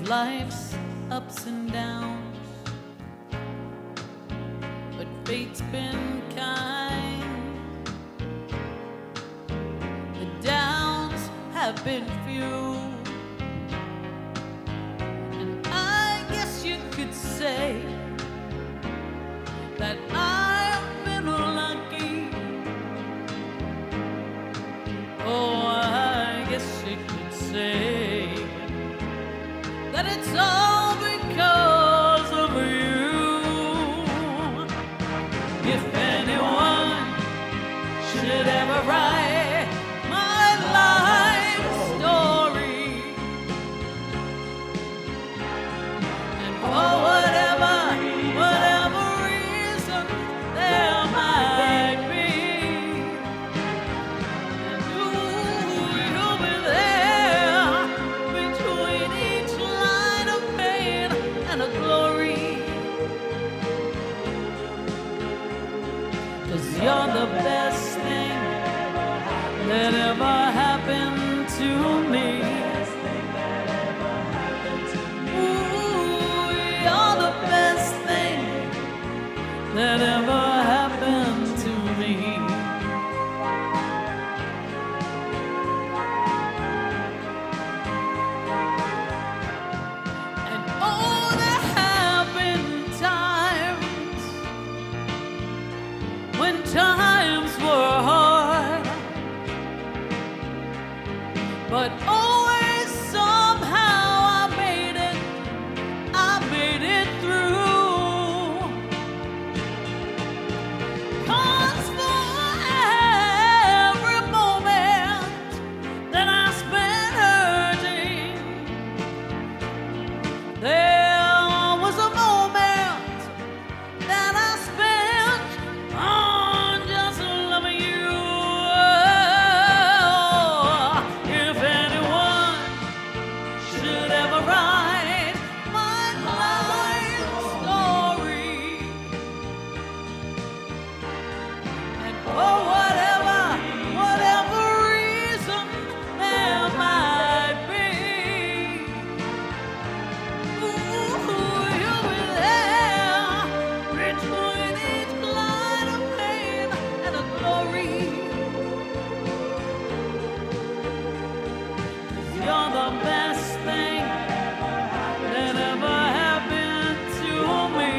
life's ups and downs, but fate's been kind. The downs have been few, and I guess you could say that I've been lucky. Oh, I guess you could say that it's all because of you. If anyone should ever write my life story, and for whatever reason there might be, and you'll be there between each line of pain and a glory. 'Cause you're the best thing that ever happened to me. Ooh, you're the best thing that ever happened to me. And oh, there have been times when times were hard, but always somehow I made it through. 'Cause for every moment that I spent hurting, there was a moment that I spent on just loving you. If anyone should ever write my life story, and for whatever reason there might be, ooh, you'll be there between each line of pain and a glory. 'Cause you're the best thing that ever happened to me.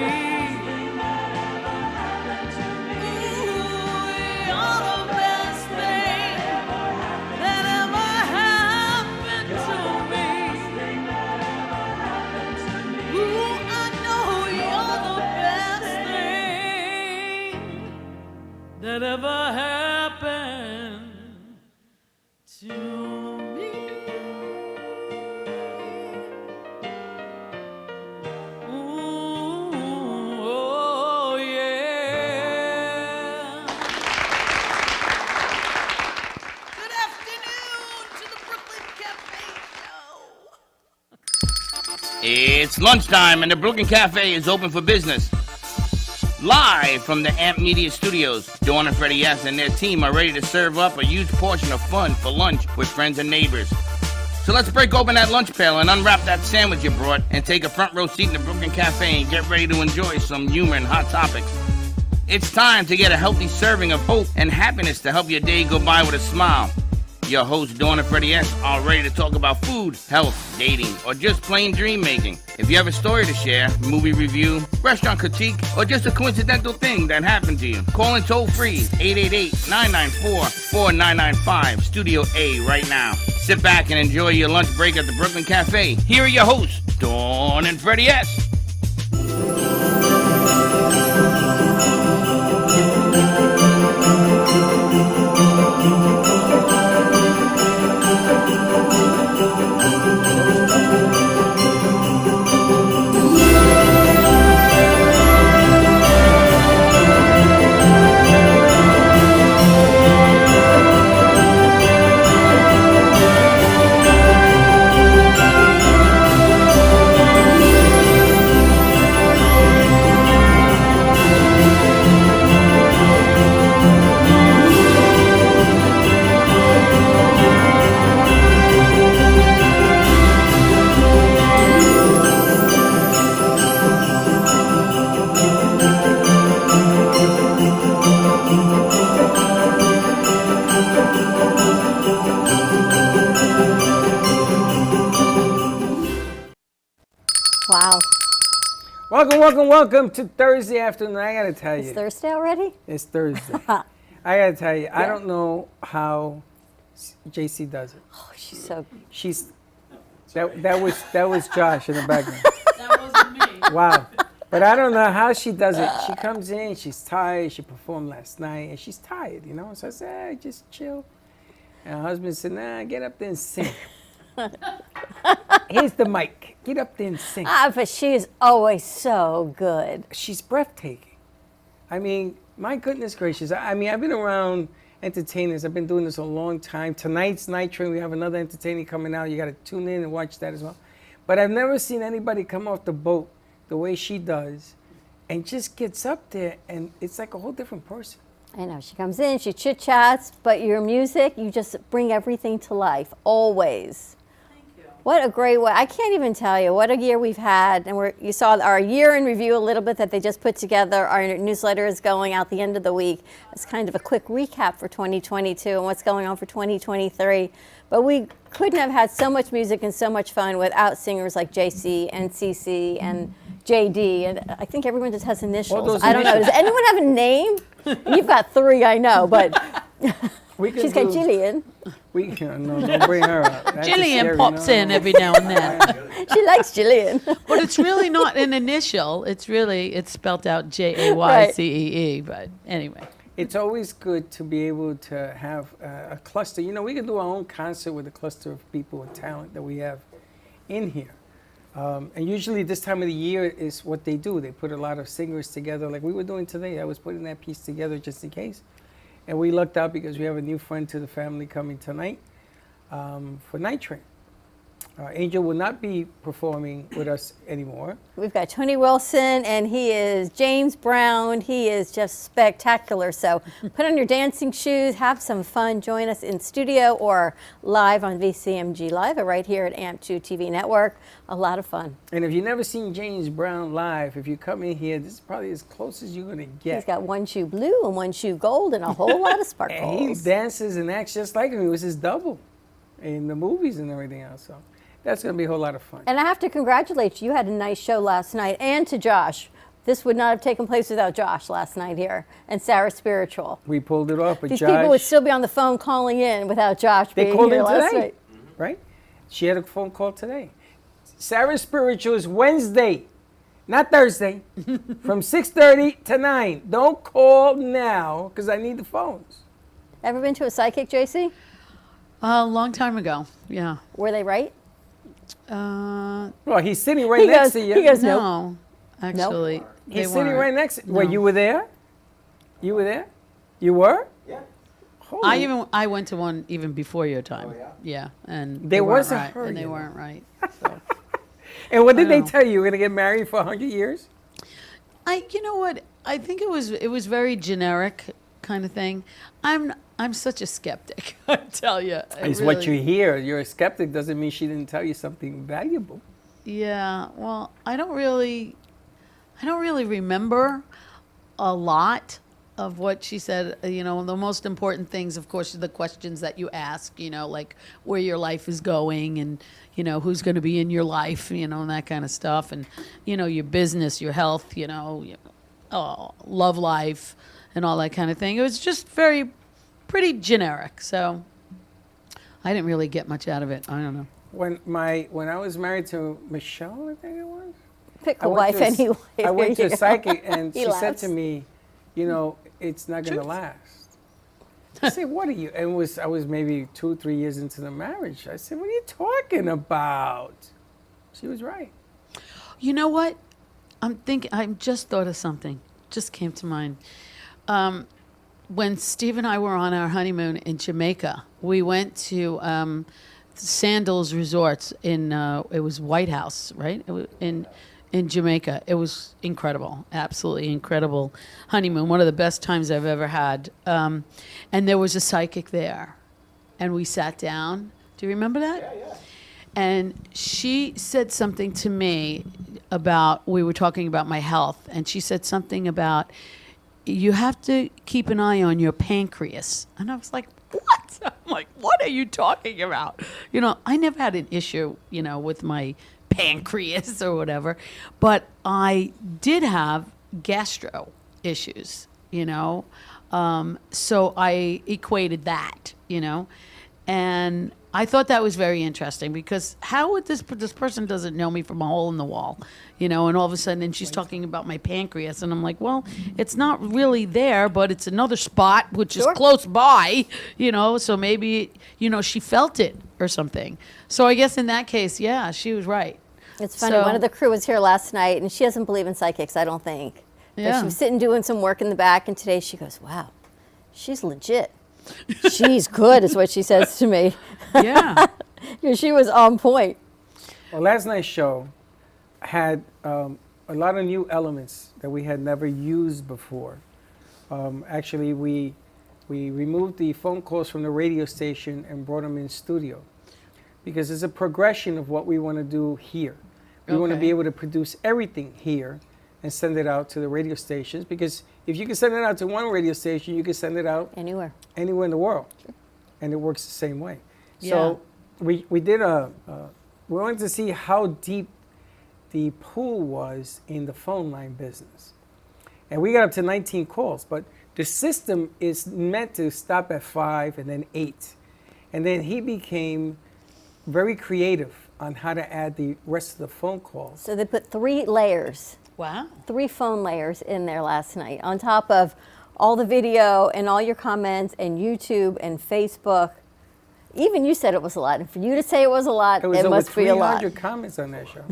Ooh, you're the best thing that ever happened to me. Ooh, I know you're the best thing that ever happened to me. Ooh, oh yeah. Good afternoon to the Brooklyn Cafe Show. It's lunchtime and the Brooklyn Cafe is open for business. Live from the Amp Media Studios, Dawn and Freddie S. and their team are ready to serve up a huge portion of fun for lunch with friends and neighbors. So let's break open that lunch pail and unwrap that sandwich you brought and take a front row seat in the Brooklyn Cafe and get ready to enjoy some humor and hot topics. It's time to get a healthy serving of hope and happiness to help your day go by with a smile. Your hosts, Dawn and Freddie S., are ready to talk about food, health, dating, or just plain dream making. If you have a story to share, movie review, restaurant critique, or just a coincidental thing that happened to you, call in toll free 888-994-4995, Studio A right now. Sit back and enjoy your lunch break at the Brooklyn Cafe. Here are your hosts, Dawn and Freddie S. Welcome to Thursday afternoon. I gotta tell It's you, Thursday already? it's Thursday. I gotta tell you, I don't know how JC does it. Oh, she's so. She's that was Josh in the background. That wasn't me. Wow. But I don't know how she does it. She comes in, she's tired. She performed last night, and she's tired, you know. So I said, hey, just chill. And her husband said, nah, get up there and sing. Here's the mic. Get up there and sing. But she is always so good. She's breathtaking. I mean, my goodness gracious. I mean, I've been around entertainers. I've been doing this a long time. Tonight's Night Train, we have another entertainer coming out. You got to tune in and watch that as well. But I've never seen anybody come off the boat the way she does and just gets up there, and it's like a whole different person. I know. She comes in, she chit chats, but your music, you just bring everything to life, always. Thank you. What a great way. I can't even tell you what a year we've had. And you saw our year in review a little bit that they just put together. Our newsletter is going out the end of the week. It's kind of a quick recap for 2022 and what's going on for 2023. But we couldn't have had so much music and so much fun without singers like JC and CC and JD. And I think everyone just has initials. those I don't know. Does anyone have a name? You've got three, I know, but We can she's got do- Jillian. No, don't bring her up. That's Jillian scary, pops no. in every now and then. She likes Jillian. But it's really not an initial. It's spelled out Jaycee. But anyway. It's always good to be able to have a cluster. You know, we can do our own concert with a cluster of people and talent that we have in here. And usually this time of the year is what they do. They put a lot of singers together like we were doing today. I was putting that piece together just in case. And we lucked out because we have a new friend to the family coming tonight for Night Train. Angel will not be performing with us anymore. We've got Tony Wilson, and he is James Brown. He is just spectacular. So put on your dancing shoes, have some fun. Join us in studio or live on VCMG Live or right here at AMP2 TV Network. A lot of fun. And if you've never seen James Brown live, if you come in here, this is probably as close as you're going to get. He's got one shoe blue and one shoe gold and a whole lot of And he sparkles. dances and acts just like him. He was his double in the movies and everything else. So that's going to be a whole lot of fun. And I have to congratulate you. You had a nice show last night. And to Josh. This would not have taken place without Josh last night here. And Sarah Spiritual. We pulled it off, but These Josh, people would still be on the phone calling in without Josh they being called here in last today, night. right? She had a phone call today. Sarah Spiritual is Wednesday, not Thursday, from 6:30 to 9. Don't call now because I need the phones. Ever been to a psychic, JC? A long time ago. Yeah. Were they right? Well, he's sitting right He next goes- to you. he goes, No. Actually, they He's sitting weren't. right next to you. Well, you were there? You were there? You were? Yeah. I went to one even before your time. Oh, yeah. And There weren't was a right, hurry and they in weren't right. So. And what did they know. tell you? You're going to get married for 100 years? You know what? I think it was very generic kind of thing. I'm such a skeptic. I tell you. It's what you hear. You're a skeptic doesn't mean she didn't tell you something valuable. Yeah. Well, I don't really remember a lot of what she said. You know, the most important things, of course, are the questions that you ask. You know, like where your life is going, and you know who's going to be in your life. You know, and that kind of stuff, and you know your business, your health. You know, love life, and all that kind of thing. It was just pretty generic. So I didn't really get much out of it. I don't know. When I was married to Michelle, I think it was. Pick I a went wife to a- anyway. I went to a There you go. psychic and He she said laughs. to me, you know, it's not going to last. I said, what are you? And I was maybe 2-3 years into the marriage. I said, what are you talking about? She was right. You know what? I just thought of something. Just came to mind. When Steve and I were on our honeymoon in Jamaica, we went to Sandals Resorts it was White House, right? It was in Jamaica. It was incredible, absolutely incredible honeymoon. One of the best times I've ever had. And there was a psychic there, and we sat down. Do you remember that? Yeah. And she said something to me we were talking about my health, and she said something about, you have to keep an eye on your pancreas. And I was like, what? I'm like, what are you talking about? You know, I never had an issue, you know, with my pancreas or whatever. But I did have gastro issues, you know. So I equated that, you know. And I thought that was very interesting because how would this person doesn't know me from a hole in the wall, you know, and all of a sudden and she's talking about my pancreas and I'm like, well, it's not really there, but it's another spot which is close by, you know, so maybe, you know, she felt it or something. So I guess in that case, yeah, she was right. It's funny. So- One of the crew was here last night, and she doesn't believe in psychics, I don't think. But Yeah. she was sitting doing some work in the back, and today she goes, wow, she's legit. She's good, is what she says to me. Yeah. Because she was on point. Well, last night's show had a lot of new elements that we had never used before. Actually, we removed the phone calls from the radio station and brought them in studio because it's a progression of what we want to do here. We want to be Okay. able to produce everything here and send it out to the radio stations because if you can send it out to one radio station, you can send it out Anywhere. anywhere in the world, and it works the same way. So we did we wanted to see how deep the pool was in the phone line business, and we got up to 19 calls. But the system is meant to stop at 5 and then 8, and then he became very creative on how to add the rest of the phone calls. So they put 3 layers, Wow. 3 phone layers in there last night, on top of all the video and all your comments and YouTube and Facebook. Even you said it was a lot. And for you to say it was a lot, There was it over must be a lot. 300 comments on that show.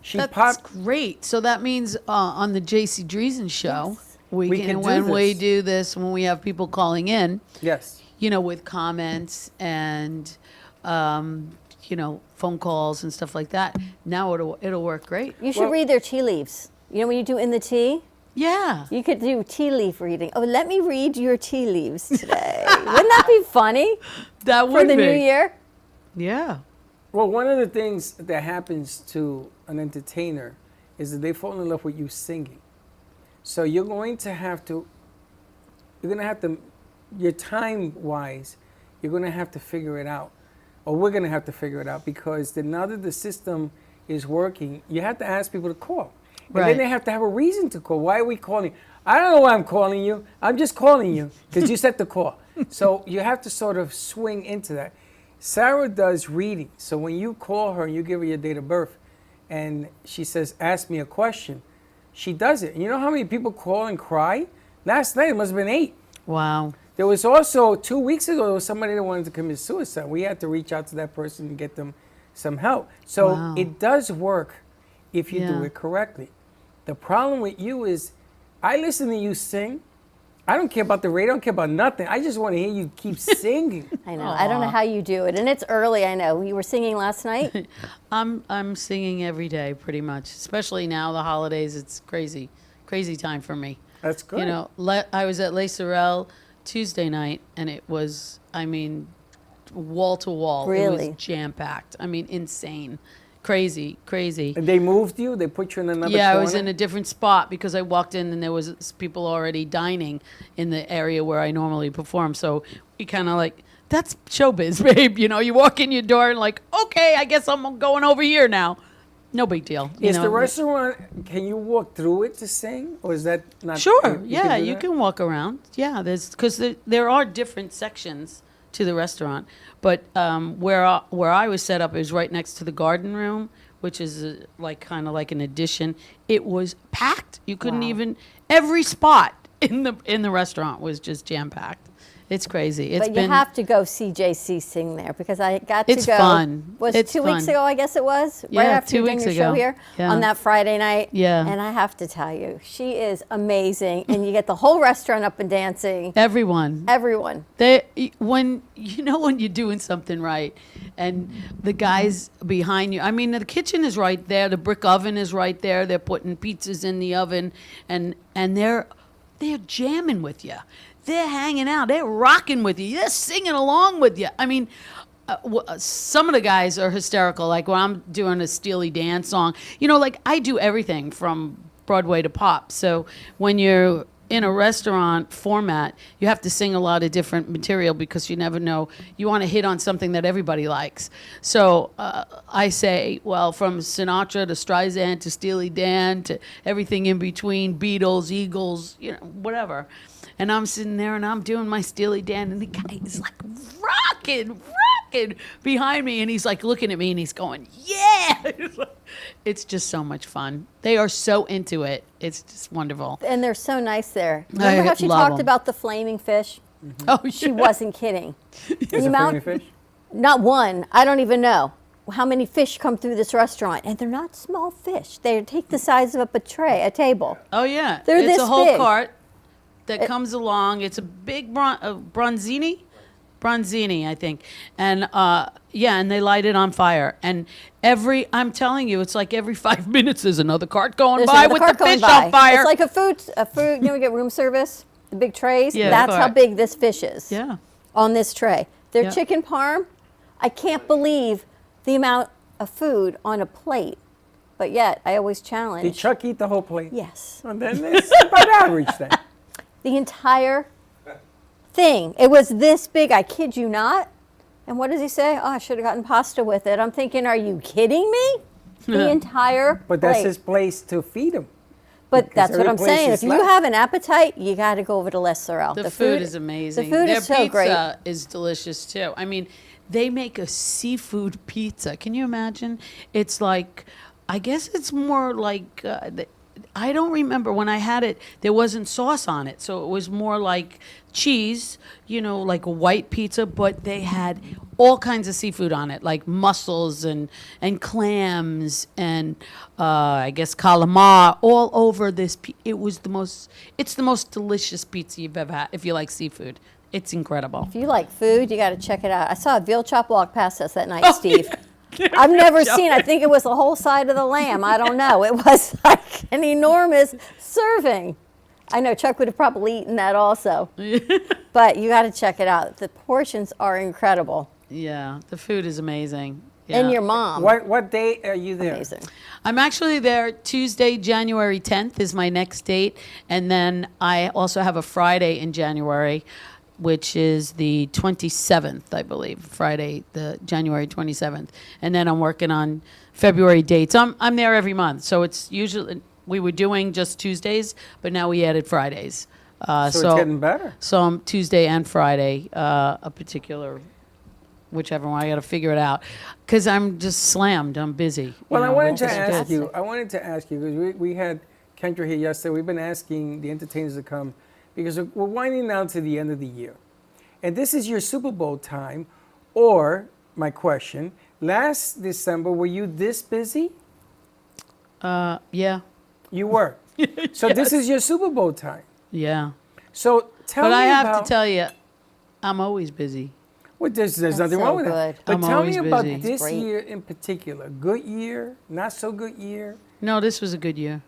She That's popped. great. So that means on the JC Dreesen show, we We can, can do when we this. do this, when we have people calling in, Yes. you know, with comments and, you know, phone calls and stuff like that. Now it'll work great. You should Well- read their tea leaves. You know when you do in the tea? Yeah. You could do tea leaf reading. Oh, let me read your tea leaves today. Wouldn't that be funny That for would the be. new year? Yeah. Well, one of the things that happens to an entertainer is that they fall in love with you singing. So you're going to have to, your time wise, you're going to have to figure it out. Or we're going to have to figure it out because now that the system is working, you have to ask people to call. And Right. then they have to have a reason to call. Why are we calling? I don't know why I'm calling you. I'm just calling you because you set the call. So you have to sort of swing into that. Sarah does reading. So when you call her and you give her your date of birth and she says, ask me a question, she does it. And you know how many people call and cry? Last night it must have been 8. Wow. There was also 2 weeks ago, there was somebody that wanted to commit suicide. We had to reach out to that person and get them some help. So Wow. it does work if you do Yeah. it correctly. The problem with you is I listen to you sing. I don't care about the radio. I don't care about nothing. I just want to hear you keep singing. I know. I don't know how you do it. And it's early, I know. You were singing last night? I'm singing every day pretty much, especially now the holidays. It's crazy time for me. That's good. You know, I was at Les Sorel Tuesday night, and it was, I mean, wall to wall. It Really? was jam packed. I mean, insane, crazy. And they moved you? They put you in another Yeah, corner? I was in a different spot because I walked in and there was people already dining in the area where I normally perform. So we kind of like, that's showbiz, babe. You know, you walk in your door and like, okay, I guess I'm going over here now. No big deal. You Is know? the restaurant, can you walk through it to sing? Or is that not? Sure. you Yeah, do you that? can walk around. Yeah, because there are different sections to the restaurant, but where I was set up is right next to the garden room, which is like kind of like an addition. It was packed. You couldn't Wow. even every spot in the restaurant was just jam packed. It's crazy. It's But been you have to go see JC sing there because I got It's to go. fun. Was It's 2 weeks fun. ago, I guess it was? Yeah, right after 2 you done weeks your show ago. here Yeah. on that Friday night. Yeah. And I have to tell you, she is amazing. And you get the whole restaurant up and dancing. everyone. Everyone. When you're doing something right, and the guys behind you. I mean, the kitchen is right there. The brick oven is right there. They're putting pizzas in the oven, and they're jamming with you. They're hanging out. They're rocking with you. They're singing along with you. I mean, some of the guys are hysterical. Like when I'm doing a Steely Dan song, you know, like I do everything from Broadway to pop. So when you're in a restaurant format, you have to sing a lot of different material because you never know. You want to hit on something that everybody likes. So I say, well, from Sinatra to Streisand to Steely Dan to everything in between, Beatles, Eagles, whatever. And I'm sitting there and I'm doing my Steely Dan, and the guy is like rocking behind me, and he's like looking at me and he's going, yeah. It's just so much fun. They are so into it. It's just wonderful. And they're so nice there. Remember how she love talked 'em. about the flaming fish? Oh, She wasn't kidding. Is The it amount- flaming fish? Not one. I don't even know how many fish come through this restaurant, and they're not small fish. They take the size of a a table. Oh yeah, They're it's this a whole big. cart that comes along. It's a big bronzini, I think, and and they light it on fire. And I'm telling you, it's like every 5 minutes there's another cart going There's by another with cart the going fish by. on fire. It's like a food. You know, we get room service, the big trays. Yeah, That's how cart. big this fish is. Yeah. On this tray, their Yeah. chicken parm. I can't believe the amount of food on a plate, but yet I always challenge. Did Chuck eat the whole plate? Yes. And then it's about average then. The entire thing. It was this big. I kid you not. And what does he say? Oh, I should have gotten pasta with it. I'm thinking, are you kidding me? The entire But that's plate. his place to feed him. But because that's what every I'm place saying. is If you left. have an appetite, you got to go over to Les Sorel. The food is amazing. The food Their is so pizza great. is delicious too. I mean, they make a seafood pizza. Can you imagine? It's like, I guess it's more like, I don't remember when I had it, there wasn't sauce on it. So it was more like cheese, like a white pizza, but they had all kinds of seafood on it, like mussels and clams and I guess calamar all over this. It's the most delicious pizza you've ever had if you like seafood. It's incredible. If you like food, you got to check it out. I saw a veal chop walk past us that night, Oh, Steve. I've never seen. I think it was the whole side of the lamb. I don't know. It was like an enormous serving. I know Chuck would have probably eaten that also. But you got to check it out. The portions are incredible. Yeah, the food is amazing. Yeah. And your mom. What day are you there? Amazing. I'm actually there Tuesday, January 10th is my next date. And then I also have a Friday in January, which is the 27th, I believe. Friday, the January 27th. And then I'm working on February dates. I'm there every month. So it's usually, we were doing just Tuesdays, but now we added Fridays. So it's getting better. So I'm Tuesday and Friday, a particular, whichever one. I got to figure it out because I'm just slammed. I'm busy. Well, I wanted to which is ask good. you. I wanted to ask you because we had Kendra here yesterday. We've been asking the entertainers to come because we're winding down to the end of the year, and this is your Super Bowl time. Or my question: last December, were you this busy? Yeah, You were. So this is your Super Bowl time. yeah. So tell But me I have about. to tell you, I'm always busy. Well, there's That's nothing so wrong with that. good. But I'm tell me always about busy. this Great. year in particular. Good year, not so good year. No, this was a good year.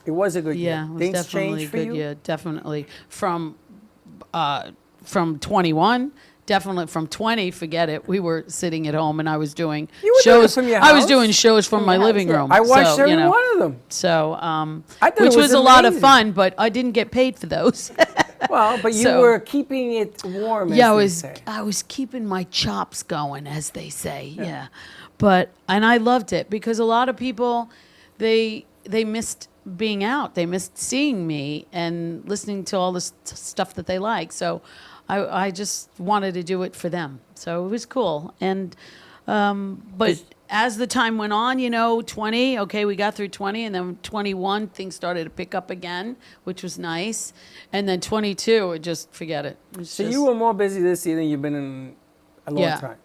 It was a good Yeah, year. it was Things definitely changed a for good you. year. Definitely from 21. Definitely from 20. Forget it. We were sitting at home and I was doing You were doing it shows. from your I was house? doing shows from my your house, living yeah. room. I watched so, every you know, one of them. So, I thought it which was was a lot of amazing. fun, but I didn't get paid for those. Well, but you So- were keeping it warm, as Yeah, they say. I was keeping my chops going, as they say. Yeah, and I loved it because a lot of people, they missed being out. They missed seeing me and listening to all this stuff that they like. So, I just wanted to do it for them. So it was cool. And but as the time went on, 20, okay, we got through 20, and then 21, things started to pick up again, which was nice. And then 22, just forget it. So you were more busy this year than you've been in a long time.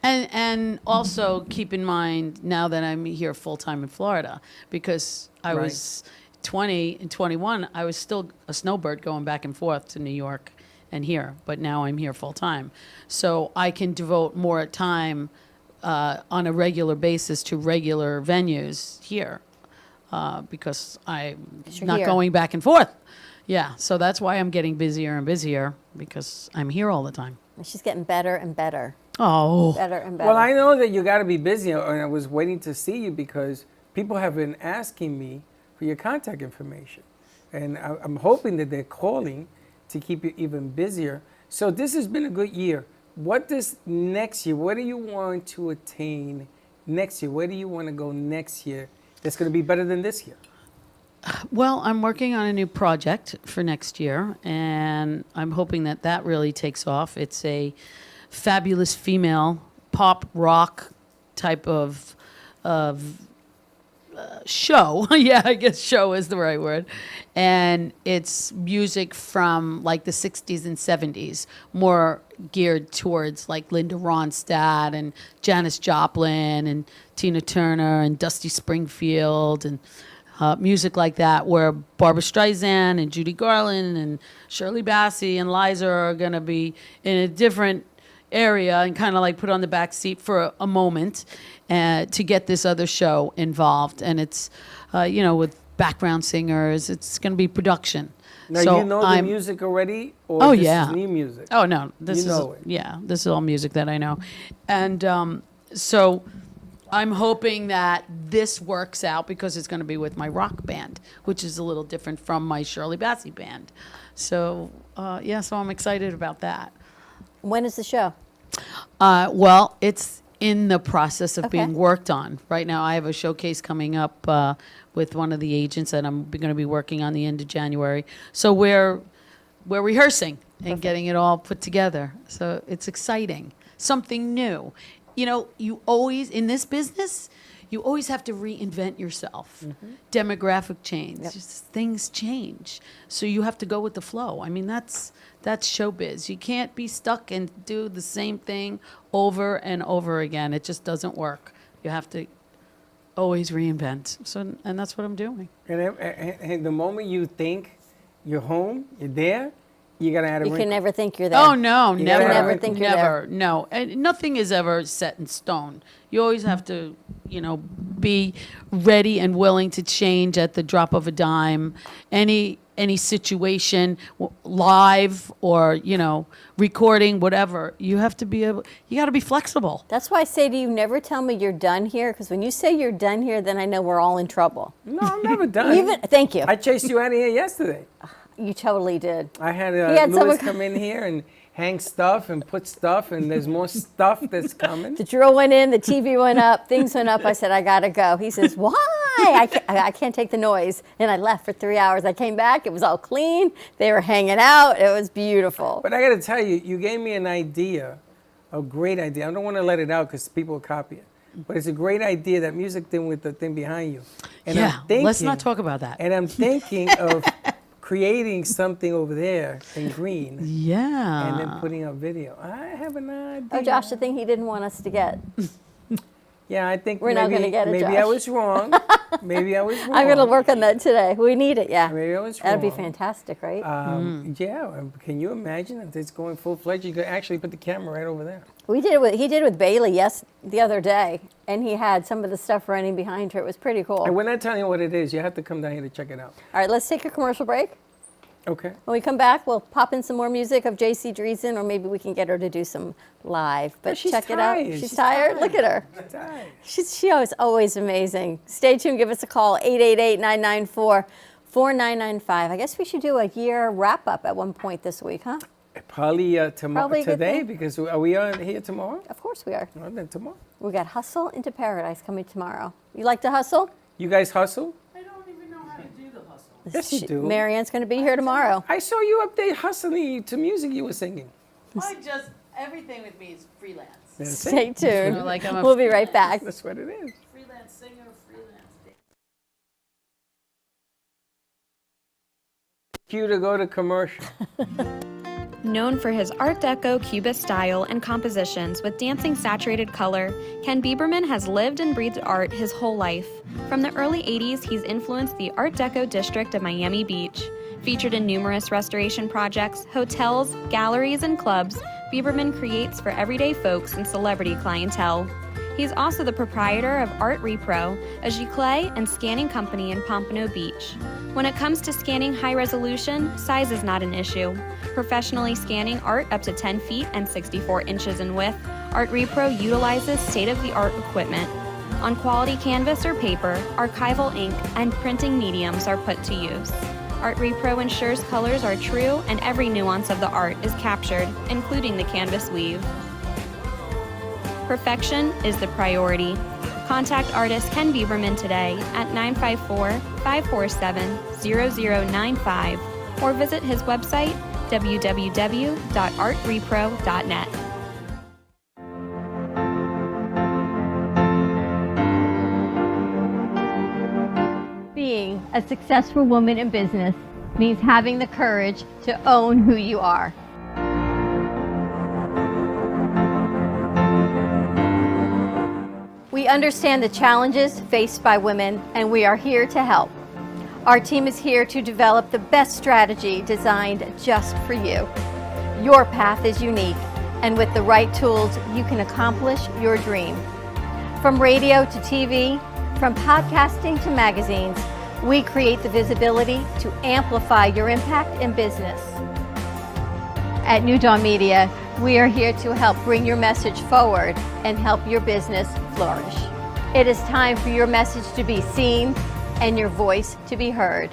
And also keep in mind now that I'm here full time in Florida, because I Right. was 20 and 21, I was still a snowbird going back and forth to New York and here, but now I'm here full time. So I can devote more time on a regular basis to regular venues here because I'm you're not here. going back and forth. Yeah, so that's why I'm getting busier and busier because I'm here all the time. She's getting better and better. Oh, Better and better. Well, I know that you got to be busy, and I was waiting to see you because people have been asking me for your contact information. and I'm hoping that they're calling to keep you even busier. So this has been a good year. What does next year, what do you want to attain next year? Where do you want to go next year that's going to be better than this year? Well, I'm working on a new project for next year, and I'm hoping that that really takes off. It's a fabulous female pop rock type of show. Yeah, I guess show is the right word. And it's music from like the 60s and 70s, more geared towards like Linda Ronstadt and Janis Joplin and Tina Turner and Dusty Springfield and music like that, where Barbara Streisand and Judy Garland and Shirley Bassey and Liza are going to be in a different area and kind of like put on the back seat for a moment to get this other show involved. And it's, with background singers, it's going to be production. Now, So you know the I'm- music already? Or Oh, this yeah. is new music? Oh, no. This You is, know it. yeah, this is all music that I know. And so I'm hoping that this works out because it's going to be with my rock band, which is a little different from my Shirley Bassey band. So, so I'm excited about that. When is the show? Well, it's in the process of Okay. being worked on. Right now, I have a showcase coming up with one of the agents that I'm going to be working on the end of January. So we're rehearsing and getting it all put together. So it's exciting. Something new. You always, in this business, you always have to reinvent yourself. Demographic change. Just things change. So you have to go with the flow. I mean, that's showbiz. You can't be stuck and do the same thing over and over again. It just doesn't work. You have to always reinvent. So, and that's what I'm doing. And the moment you think you're home, you're there, you got to add a You wrinkle. can never think you're there. Oh no, You never, gotta never think you're never, no, and nothing is ever set in stone. You always have to, be ready and willing to change at the drop of a dime. Any situation, live or recording, whatever. You have to be able. You got to be flexible. That's why I say to you, never tell me you're done here, because when you say you're done here, then I know we're all in trouble. No, I'm never done. Thank you. I chased you out of here yesterday. You totally did. I had, had Louis someone come in here and hang stuff and put stuff, and there's more stuff that's coming. The drill went in, the TV went up, things went up. I said, I gotta go. He says, why? I can't take the noise. And I left for 3 hours. I came back, it was all clean. They were hanging out. It was beautiful. But I got to tell you, you gave me an idea, a great idea. I don't want to let it out because people will copy it. But it's a great idea, that music thing with the thing behind you. And Yeah, I'm let's not talk about that. And I'm thinking of creating something over there in green Yeah. and then putting a video. I have an idea. Oh, Josh, the thing he didn't want us to get. Yeah, I think We're not maybe, gonna get it, maybe I Josh. was wrong. Maybe I was wrong. I'm gonna work on that today. We need it, yeah. Maybe I was That'd be wrong. fantastic, right? Yeah, can you imagine if it's going full-fledged? You could actually put the camera right over there. He did it with Bailey, the other day, and he had some of the stuff running behind her. It was pretty cool. And we're not telling you what it is. You have to come down here to check it out. All right, let's take a commercial break. Okay. When we come back, we'll pop in some more music of J.C. Dreesen, or maybe we can get her to do some live. But she's check it out. tired. She's She's tired. Look at her. Right. She is always amazing. Stay tuned. Give us a call, 888-994-4995. I guess we should do a year wrap-up at one point this week, huh? Probably Probably a good today, thing. because are we on here tomorrow? Of course we are. Well, then tomorrow. We got Hustle into Paradise coming tomorrow. You like to hustle? You guys hustle? I don't even know how to do the hustle. Yes, you do. Marianne's going to be here tomorrow. I saw you up there hustling to music you were singing. Everything with me is freelance. That's it. Stay tuned. Like I'm a We'll be right back. That's what it is. Freelance singer, freelance dancer. Cue to go to commercial. Known for his Art Deco Cubist style and compositions with dancing saturated color, Ken Bieberman has lived and breathed art his whole life. From the early 80s, he's influenced the Art Deco district of Miami Beach. Featured in numerous restoration projects, hotels, galleries, and clubs, Bieberman creates for everyday folks and celebrity clientele. He's also the proprietor of Art Repro, a giclée and scanning company in Pompano Beach. When it comes to scanning high resolution, size is not an issue. Professionally scanning art up to 10 feet and 64 inches in width, Art Repro utilizes state-of-the-art equipment. On quality canvas or paper, archival ink and printing mediums are put to use. Art Repro ensures colors are true and every nuance of the art is captured, including the canvas weave. Perfection is the priority. Contact artist Ken Bieberman today at 954-547-0095 or visit his website www.artrepro.net. Being a successful woman in business means having the courage to own who you are. We understand the challenges faced by women, and we are here to help. Our team is here to develop the best strategy designed just for you. Your path is unique, and with the right tools, you can accomplish your dream. From radio to TV, from podcasting to magazines, we create the visibility to amplify your impact in business. At New Dawn Media, we are here to help bring your message forward and help your business flourish. It is time for your message to be seen and your voice to be heard.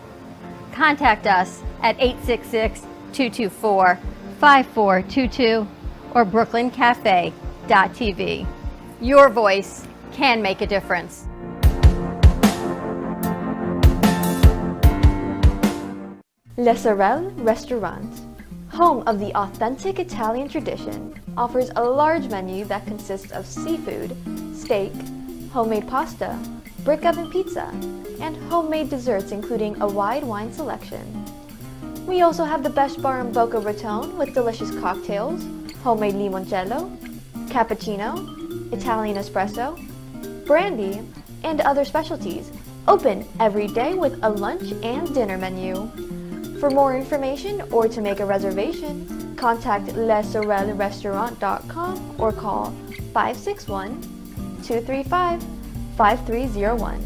Contact us at 866-224-5422 or brooklyncafe.tv. Your voice can make a difference. Le Sorel Restaurant, home of the authentic Italian tradition, offers a large menu that consists of seafood, steak, homemade pasta, brick oven pizza, and homemade desserts including a wide wine selection. We also have the best bar in Boca Raton with delicious cocktails, homemade limoncello, cappuccino, Italian espresso, brandy, and other specialties, open every day with a lunch and dinner menu. For more information or to make a reservation, contact lesorelrestaurant.com or call 561-235-5301.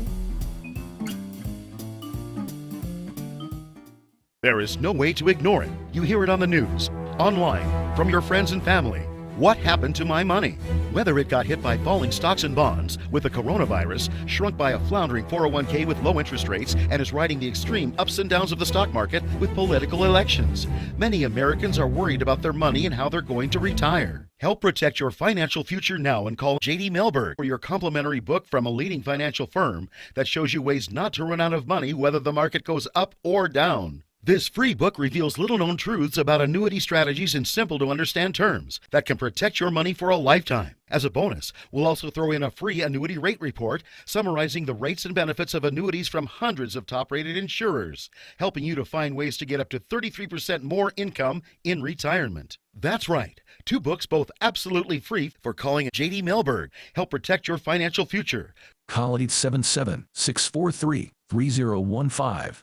There is no way to ignore it. You hear it on the news, online, from your friends and family. What happened to my money? Whether it got hit by falling stocks and bonds, with the coronavirus, shrunk by a floundering 401k with low interest rates, and is riding the extreme ups and downs of the stock market with political elections. Many Americans are worried about their money and how they're going to retire. Help protect your financial future now and call J.D. Mellberg for your complimentary book from a leading financial firm that shows you ways not to run out of money whether the market goes up or down. This free book reveals little-known truths about annuity strategies in simple-to-understand terms that can protect your money for a lifetime. As a bonus, we'll also throw in a free annuity rate report summarizing the rates and benefits of annuities from hundreds of top-rated insurers, helping you to find ways to get up to 33% more income in retirement. That's right. 2 books, both absolutely free, for calling J.D. Mellberg. Help protect your financial future. Call 877-643-3015.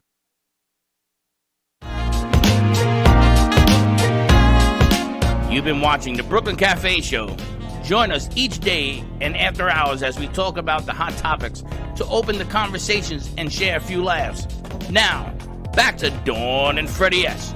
You've been watching the Brooklyn Cafe Show. Join us each day and after hours as we talk about the hot topics to open the conversations and share a few laughs. Now, back to Dawn and Freddie S.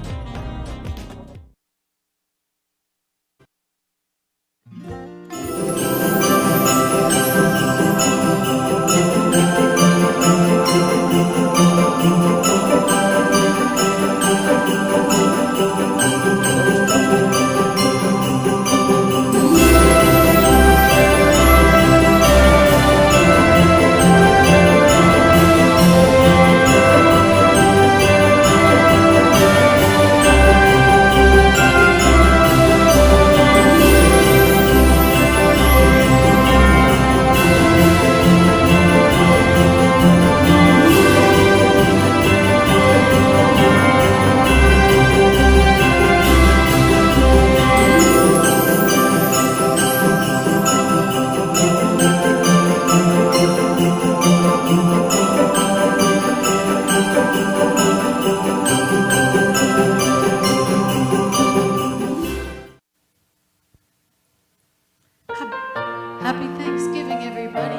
Happy Thanksgiving, everybody.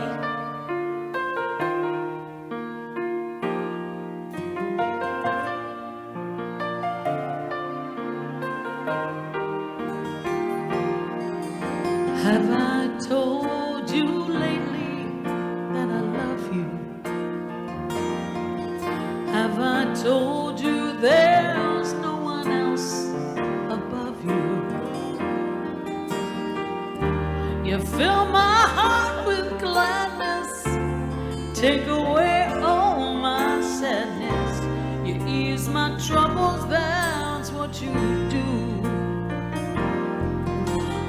Have I told you lately that I love you? Have I told you You fill my heart with gladness, take away all my sadness. You ease my troubles, that's what you do.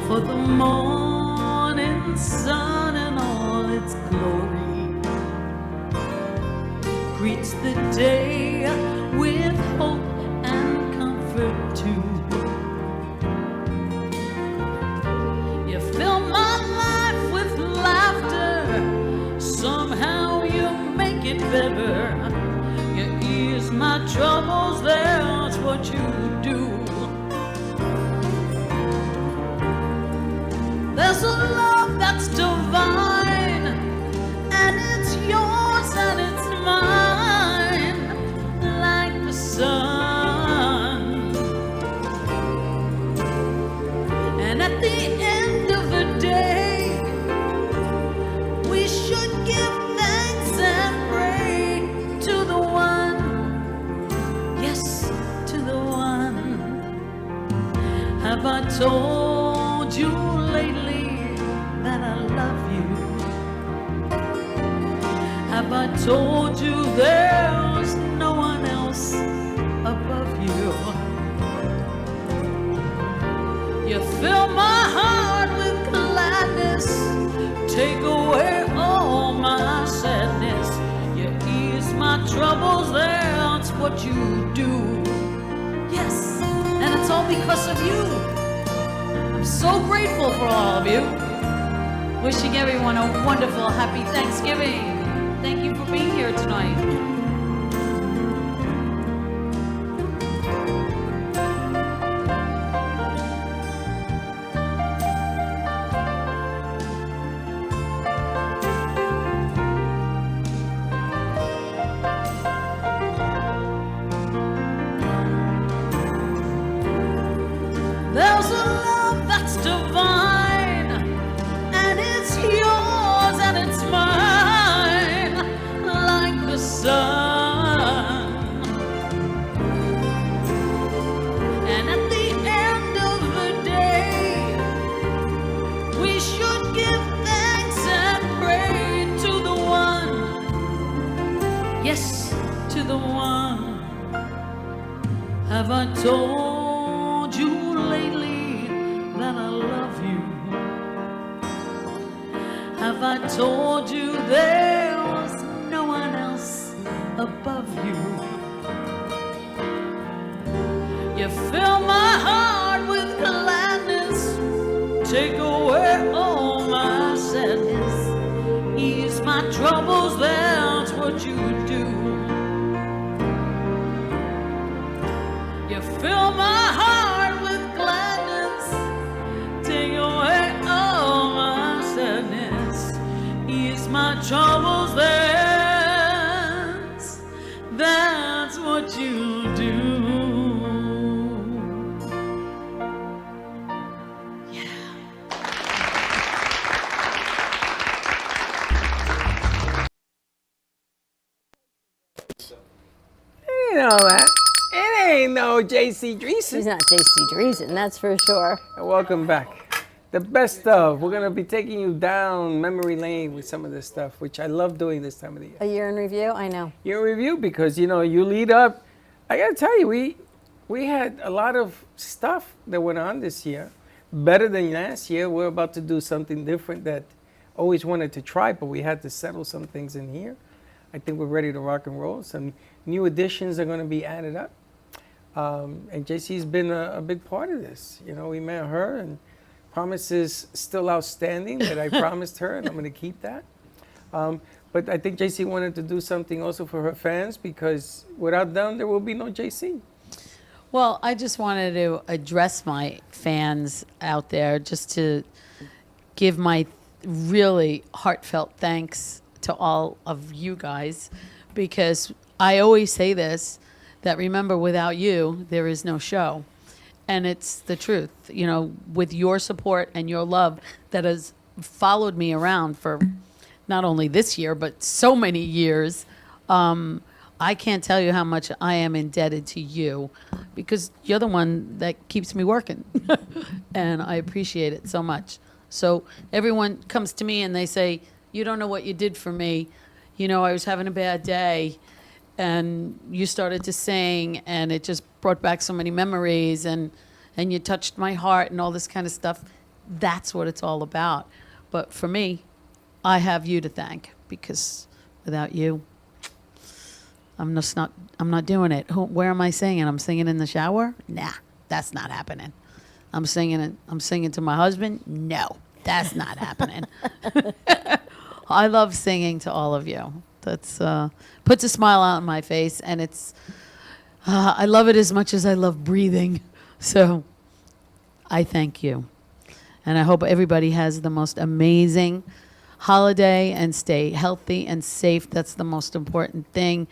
For the morning sun and all its glory greets the day with hope and comfort too. You fill my life with laughter, somehow you make it better. You ease my troubles, that's what you do. There's a love that's divine, and it's yours and it's mine, like the sun. And at the end of the day, we should give thanks and pray to the one, yes, to the one. Have I told you lately that I love you? Have I told you there's no one else above you? You fill my heart with gladness, take away all my sadness. You ease my troubles, that's what you do. Yes, and it's all because of you. I'm so grateful for all of you. Wishing everyone a wonderful, happy Thanksgiving. Thank you for being here tonight. There's a love that's divine, and it's yours and it's mine, like the sun. And at the end of the day, we should give thanks and pray to the one, yes, to the one. Have I told you lately that I love you? Have I told you there's no one else above you? You fill my heart with gladness, take away all my sadness, ease my troubles, that's what you do. You fill my heart with gladness, take away all my sadness, ease my troubles, that's what you do. You know that. It ain't no J.C. He's Dreesen. not J.C. Dreesen, that's for sure. Welcome back. The best of. We're going to be taking you down memory lane with some of this stuff, which I love doing this time of the year. A year in review, I know. Your review, because, you know, you lead up. I got to tell you, we had a lot of stuff that went on this year. Better than last year. We're about to do something different that always wanted to try, but we had to settle some things in here. I think we're ready to rock and roll. Some new additions are going to be added up. And JC's been a big part of this. You know, we met her, and promise is still outstanding that I promised her, and I'm going to keep that. But I think JC wanted to do something also for her fans, because without them, there will be no JC. Well, I just wanted to address my fans out there, just to give my really heartfelt thanks to all of you guys, because I always say this, that remember, without you, there is no show. And it's the truth, you know, with your support and your love that has followed me around for not only this year, but so many years. I can't tell you how much I am indebted to you, because you're the one that keeps me working. And I appreciate it so much. So everyone comes to me and they say, you don't know what you did for me. You know, I was having a bad day and you started to sing and it just brought back so many memories and you touched my heart and all this kind of stuff. That's what it's all about. But for me, I have you to thank, because without you, I'm not doing it. Where am I singing? I'm singing in the shower? Nah, that's not happening. I'm singing to my husband? No, that's not happening. I love singing to all of you. That's puts a smile on my face, and it's I love it as much as I love breathing. So I thank you. And I hope everybody has the most amazing holiday and stay healthy and safe. That's the most important thing.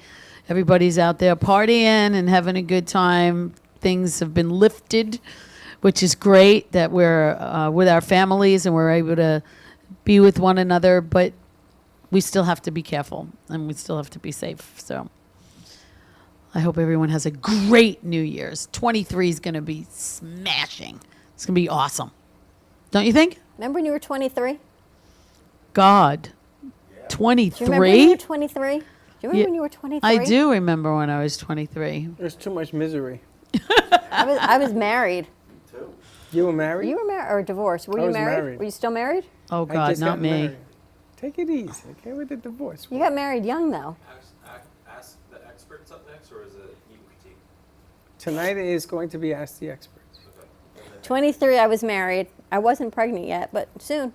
Everybody's out there partying and having a good time. Things have been lifted, which is great that we're with our families and we're able to be with one another. But we still have to be careful and we still have to be safe. So I hope everyone has a great New Year's. 23 is going to be smashing. It's going to be awesome. Don't you think? Remember when you were 23? God. 23? Do you remember when you were 23? Do you remember Yeah, when you were 23? I do remember when I was 23. There's too much misery. I was married. You were married? You were married or divorced? Were I you was married? married. Were you still married? Oh, I God, just not got me. married. Take it easy, okay, with the divorce. You got married young, though. Ask the experts up next, or is it you critique? Tonight is going to be Ask the Experts. 23, I was married. I wasn't pregnant yet, but soon.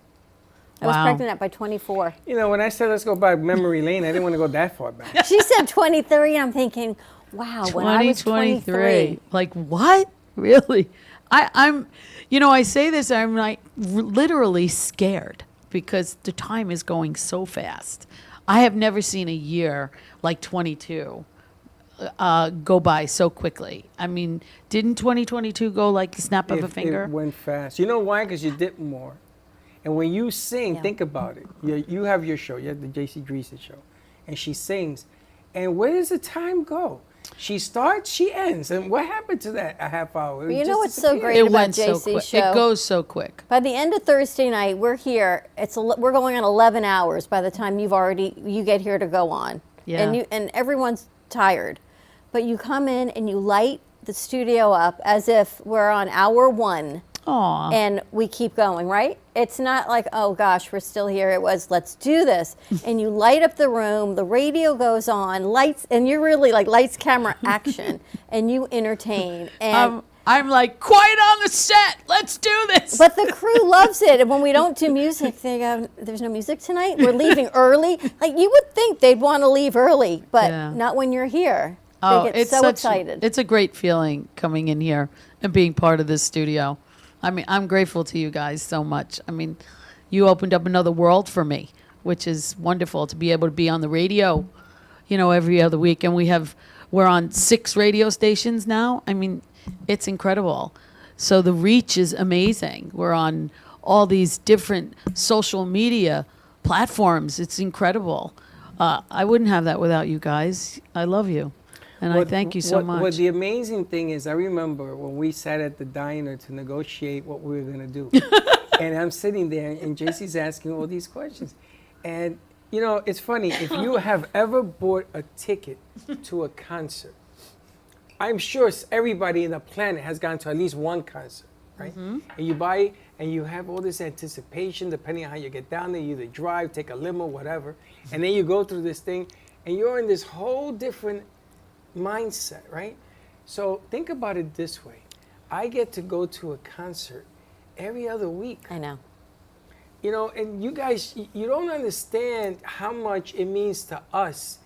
I was Wow. pregnant by 24. You know, when I said let's go by memory lane, I didn't want to go that far back. She said 23, and I'm thinking, wow, when I was 23. Like, what? Really? I'm, you know, I say this, I'm like literally scared because the time is going so fast. I have never seen a year like 22 go by so quickly. I mean, didn't 2022 go like the snap of a finger? It went fast. You know why? Because you did more. And when you sing, Yeah. think about it. You have your show. You have the J.C. Dreesen show. And she sings. And where does the time go? She starts, she ends. And what happened to that a half hour? But you It know just what's so disappeared. great It about went so JC's quick. show? It goes so quick. By the end of Thursday night, we're here. We're going on 11 hours by the time you get here to go on. Yeah. And everyone's tired. But you come in and you light the studio up as if we're on hour 1. Aw. And we keep going, right? It's not like, oh gosh, we're still here. It was, let's do this. And you light up the room, the radio goes on, lights, and you're really like lights, camera, action, and you entertain. And I'm like, quiet on the set. Let's do this. but the crew loves it. And when we don't do music, they go, there's no music tonight? We're leaving early? Like, you would think they'd want to leave early, but Yeah. not when you're here. Oh, They get so excited. It's a great feeling coming in here and being part of this studio. I mean, I'm grateful to you guys so much. I mean, you opened up another world for me, which is wonderful to be able to be on the radio, you know, every other week. And we're on 6 radio stations now. I mean, it's incredible. So the reach is amazing. We're on all these different social media platforms. It's incredible. I wouldn't have that without you guys. I love you. And I thank you so much. What the amazing thing is, I remember when we sat at the diner to negotiate what we were going to do. And I'm sitting there, and JC's asking all these questions. And, you know, it's funny. If you have ever bought a ticket to a concert, I'm sure everybody in the planet has gone to at least one concert, right? And you buy it, and you have all this anticipation, depending on how you get down there. You either drive, take a limo, whatever. And then you go through this thing, and you're in this whole different mindset, right? So think about it this way. I get to go to a concert every other week. I know. You know, and you guys, you don't understand how much it means to us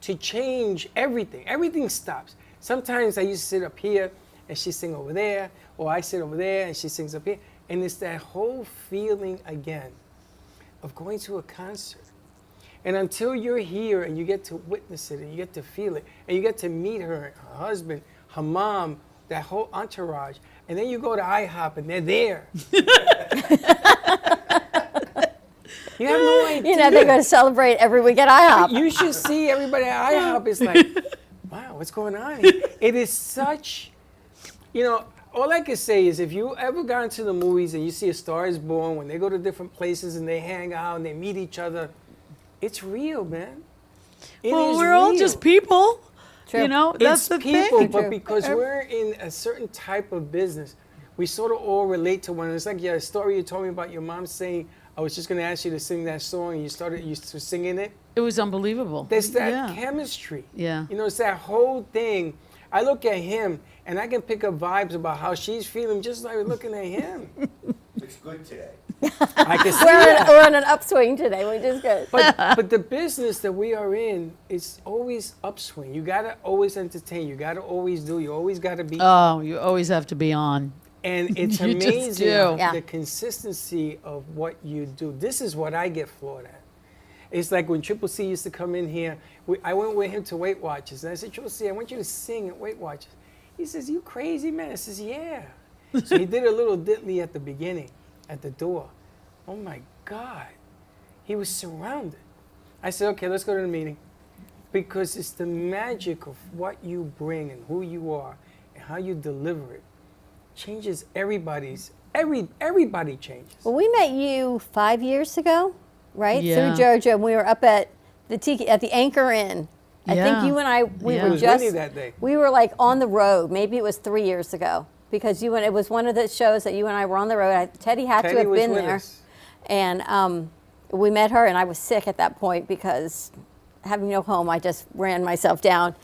to change everything. Everything stops. Sometimes I used to sit up here and she sing over there, or I sit over there and she sings up here. And it's that whole feeling again of going to a concert. And until you're here and you get to witness it and you get to feel it and you get to meet her husband, her mom, that whole entourage, and then you go to IHOP and they're there. You have no idea. You know, they're going to celebrate every week at IHOP. You should see everybody at IHOP. It's like, wow, what's going on here? It is such, you know, all I can say is if you ever gone to the movies and you see A Star is Born, when they go to different places and they hang out and they meet each other, it's real, man. It Well, is we're all real. just people. True. You know, that's It's the people, thing. but because we're in a certain type of business, we sort of all relate to one. It's like a story you told me about your mom saying, I was just going to ask you to sing that song, and you started singing it. It was unbelievable. There's that Yeah. chemistry. Yeah. You know, it's that whole thing. I look at him, and I can pick up vibes about how she's feeling just like looking at him. Looks good today. I can see We're that. we're on an upswing today, which is good. But the business that we are in is always upswing. You got to always entertain. You got to always do. You always got to be. Oh, you always have to be on. And it's You just amazing do. Yeah. the consistency of what you do. This is what I get floored at. It's like when Triple C used to come in here, I went with him to Weight Watchers. And I said, Triple C, I want you to sing at Weight Watchers. He says, you crazy, man? I says, yeah. So he did a little diddly at the beginning, at the door. Oh, my God. He was surrounded. I said, okay, let's go to the meeting. Because it's the magic of what you bring and who you are and how you deliver it. Changes everybody changes. Well, we met you 5 years ago, right? Yeah. Through Georgia, and we were up at the Anchor Inn. I Yeah. think you and I we Yeah. were It was just windy that day. we were like on the road. Maybe it was 3 years ago because it was one of the shows that you and I were on the road. Teddy had to Teddy have was been with there, us. and we met her, and I was sick at that point because having no home, I just ran myself down,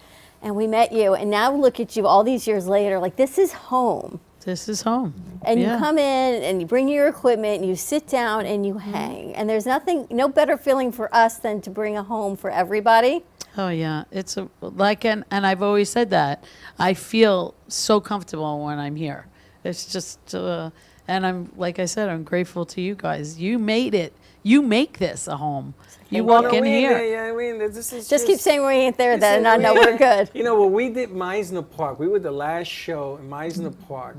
and we met you, and now look at you all these years later. Like this is home. This is home. And Yeah. you come in and you bring your equipment and you sit down and you hang. And there's no better feeling for us than to bring a home for everybody. Oh yeah, it's and I've always said that. I feel so comfortable when I'm here. It's just, and I'm like I said, I'm grateful to you guys. You made it. You make this a home. You walk in we ain't here. there yet. I mean, this is Just keep saying we ain't there this then. is- I know we're good. You know, when we did Meisner Park, we were the last show in Meisner Park,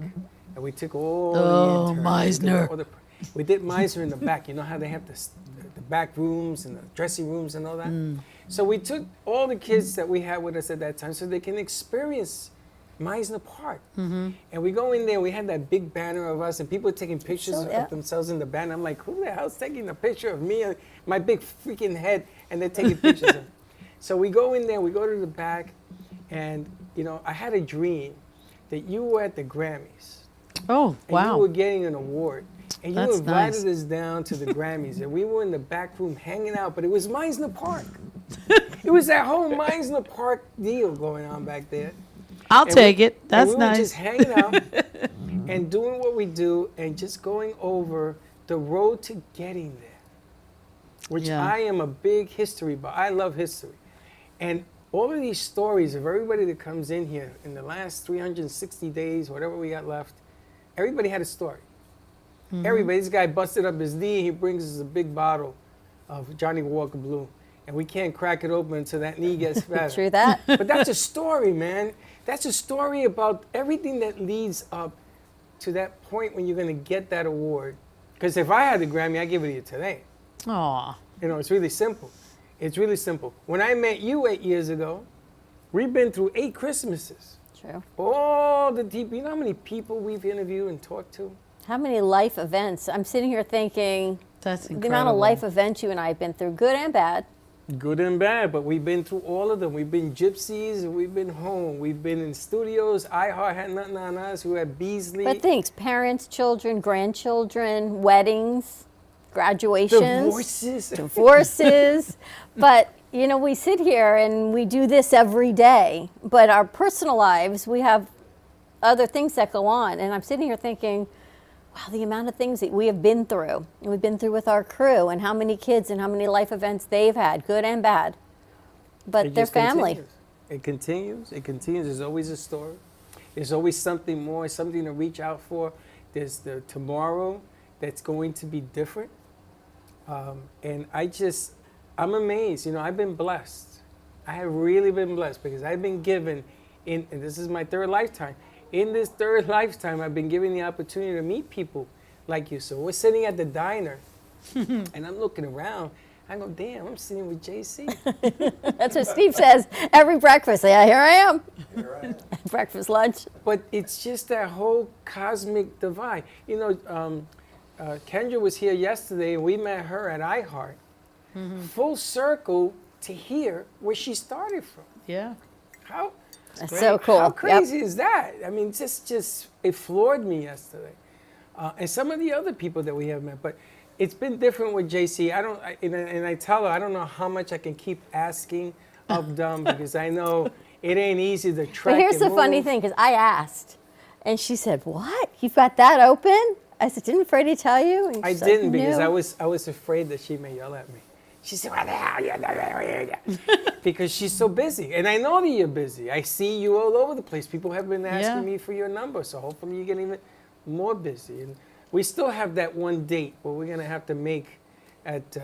and we took all Oh, the interns. Meisner. We did Meisner in the back. You know how they have the back rooms and the dressing rooms and all that? So we took all the kids that we had with us at that time so they can experience Meisner Park. And we go in there, we had that big banner of us, and people were taking pictures yeah. of themselves in the banner. I'm like, who the hell's taking a picture of me and my big freaking head, and they're taking pictures of me? So we go in there, we go to the back, and, you know, I had a dream that you were at the Grammys. Oh And wow. you were getting an award. And you That's invited nice. us down to the Grammys, and we were in the back room hanging out, but it was Meisner Park. It was that whole Meisner Park deal going on back there. I'll And take we- it. and That's we were nice. just hanging out and doing what we do and just going over the road to getting there, which Yeah. I am a big history buff. I love history. And all of these stories of everybody that comes in here in the last 360 days, whatever we got left, everybody had a story. Everybody, this guy busted up his knee, he brings us a big bottle of Johnny Walker Blue. And we can't crack it open until that knee gets better. True that. But that's a story, man. That's a story about everything that leads up to that point when you're going to get that award. Because if I had the Grammy, I'd give it to you today. Aw. You know, it's really simple. It's really simple. When I met you 8 years ago, we've been through 8 Christmases. True. All the deep, you know how many people we've interviewed and talked to? How many life events? I'm sitting here thinking That's the incredible. amount of life events you and I have been through, good and bad. Good and bad, but we've been through all of them. We've been gypsies, we've been home, we've been in studios. iHeart had nothing on us. We had Beasley. But things, parents, children, grandchildren, weddings, graduations. Divorces. Divorces. But, you know, we sit here and we do this every day. But our personal lives, we have other things that go on. And I'm sitting here thinking, wow, the amount of things that we have been through. And we've been through with our crew and how many kids and how many life events they've had, good and bad. But It they're just family. continues. It continues. It continues. There's always a story. There's always something more, something to reach out for. There's the tomorrow that's going to be different. And I'm amazed. You know, I've been blessed. I have really been blessed because I've been given, and this is my 3rd lifetime. In this 3rd lifetime, I've been given the opportunity to meet people like you. So we're sitting at the diner, and I'm looking around. I go, damn, I'm sitting with JC. That's what Steve says every breakfast. Yeah, here I am. Breakfast, lunch. But it's just that whole cosmic divide. You know, Kendra was here yesterday, and we met her at iHeart. Full circle to here where she started from. Yeah. How That's so cool. How crazy is that? I mean, just it floored me yesterday, and some of the other people that we have met. But it's been different with JC. And I tell her I don't know how much I can keep asking of them because I know it ain't easy to track. But here's and the funny move. thing, because I asked, and she said, "What? You've got that open?" I said, "Didn't Freddie tell you?" And I she's like, didn't because "No." I was afraid that she may yell at me. She said, "What the hell?" Because she's so busy, and I know that you're busy. I see you all over the place. People have been asking me for your number, so hopefully you get even more busy. And we still have that one date where we're gonna have to make at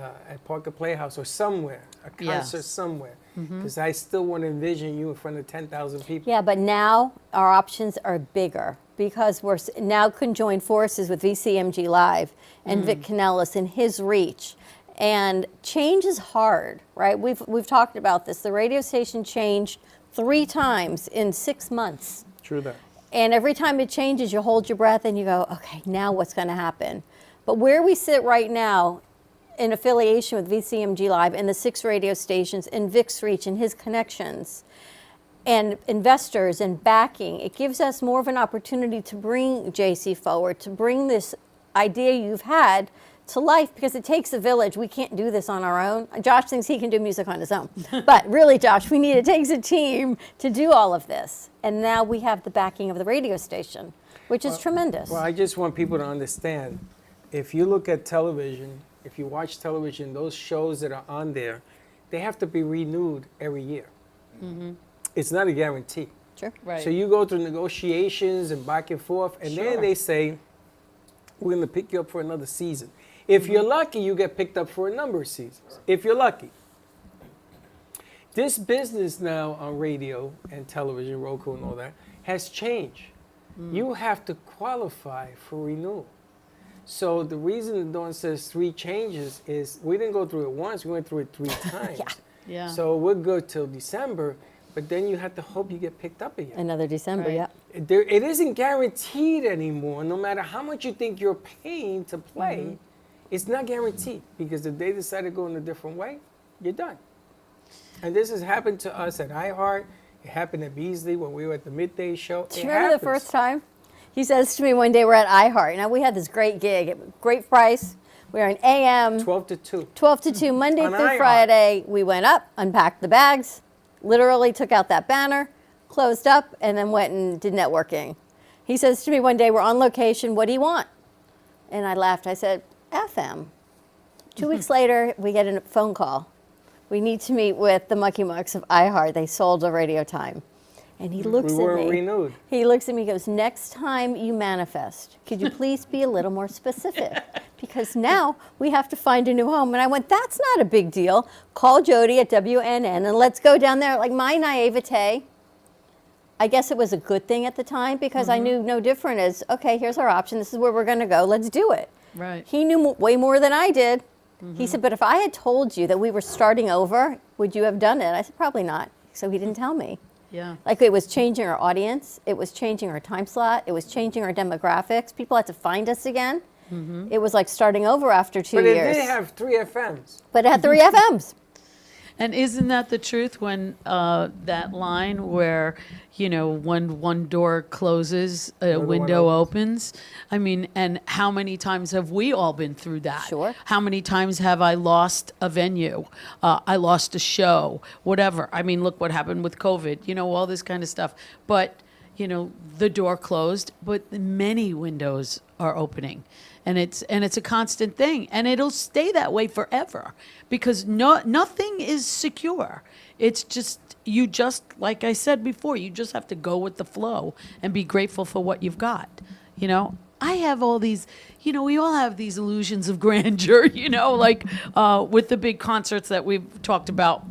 Parker Playhouse or somewhere, a concert somewhere, because I still want to envision you in front of 10,000 people. Yeah, but now our options are bigger because we're now can join forces with VCMG Live and Vic Canellis and his reach. And change is hard, right? We've talked about this. The radio station changed 3 times in 6 months. True that. And every time it changes, you hold your breath and you go, okay, now what's going to happen? But where we sit right now in affiliation with VCMG Live and the 6 radio stations and Vic's reach and his connections and investors and backing, it gives us more of an opportunity to bring JC forward, to bring this idea you've had to life, because it takes a village. We can't do this on our own. Josh thinks he can do music on his own. But really, Josh, it takes a team to do all of this. And now we have the backing of the radio station, which is tremendous. Well, I just want people to understand, if you look at television, if you watch television, those shows that are on there, they have to be renewed every year. It's not a guarantee. Sure. Right. So you go through negotiations and back and forth, and then they say, we're going to pick you up for another season. If you're lucky, you get picked up for a number of seasons. If you're lucky. This business now on radio and television, Roku and all that, has changed. You have to qualify for renewal. So the reason Dawn says 3 changes is we didn't go through it once, we went through it 3 times. Yeah. So we're good till December, but then you have to hope you get picked up again. Another December, Right. yeah. It isn't guaranteed anymore. No matter how much you think you're paying to play, it's not guaranteed, because if they decide to go in a different way, you're done. And this has happened to us at iHeart. It happened at Beasley when we were at the midday show. Do you remember the first time? He says to me one day, we're at iHeart. Now, we had this great gig, great price. We were in AM. 12 to 2. 12 to 2, Monday On through iHeart. Friday. We went up, unpacked the bags, literally took out that banner, closed up, and then went and did networking. He says to me one day, we're on location, what do you want? And I laughed. I said, FM. 2 weeks later, we get a phone call. We need to meet with the Mucky Mucks of iHeart. They sold a radio time. And he looks We at weren't me. renewed. He looks at me and goes, next time you manifest, could you please be a little more specific? Because now we have to find a new home. And I went, that's not a big deal. Call Jody at WNN and let's go down there. Like, my naivete, I guess it was a good thing at the time, because I knew no different as, okay, here's our option. This is where we're going to go. Let's do it. Right. He knew way more than I did. He said, but if I had told you that we were starting over, would you have done it? I said, probably not. So he didn't tell me. Yeah. Like, it was changing our audience. It was changing our time slot. It was changing our demographics. People had to find us again. It was like starting over after 2 But years. it did have 3 FMs. But it had 3 FMs. And isn't that the truth when that line where, when one door closes, a window opens? I mean, and how many times have we all been through that? Sure. How many times have I lost a venue? I lost a show, whatever. I mean, look what happened with COVID, all this kind of stuff. But, the door closed, but many windows are opening. And it's a constant thing, and it'll stay that way forever, because nothing is secure. It's just like I said before, you just have to go with the flow and be grateful for what you've got. I have all these, we all have these illusions of grandeur, like with the big concerts that we've talked about,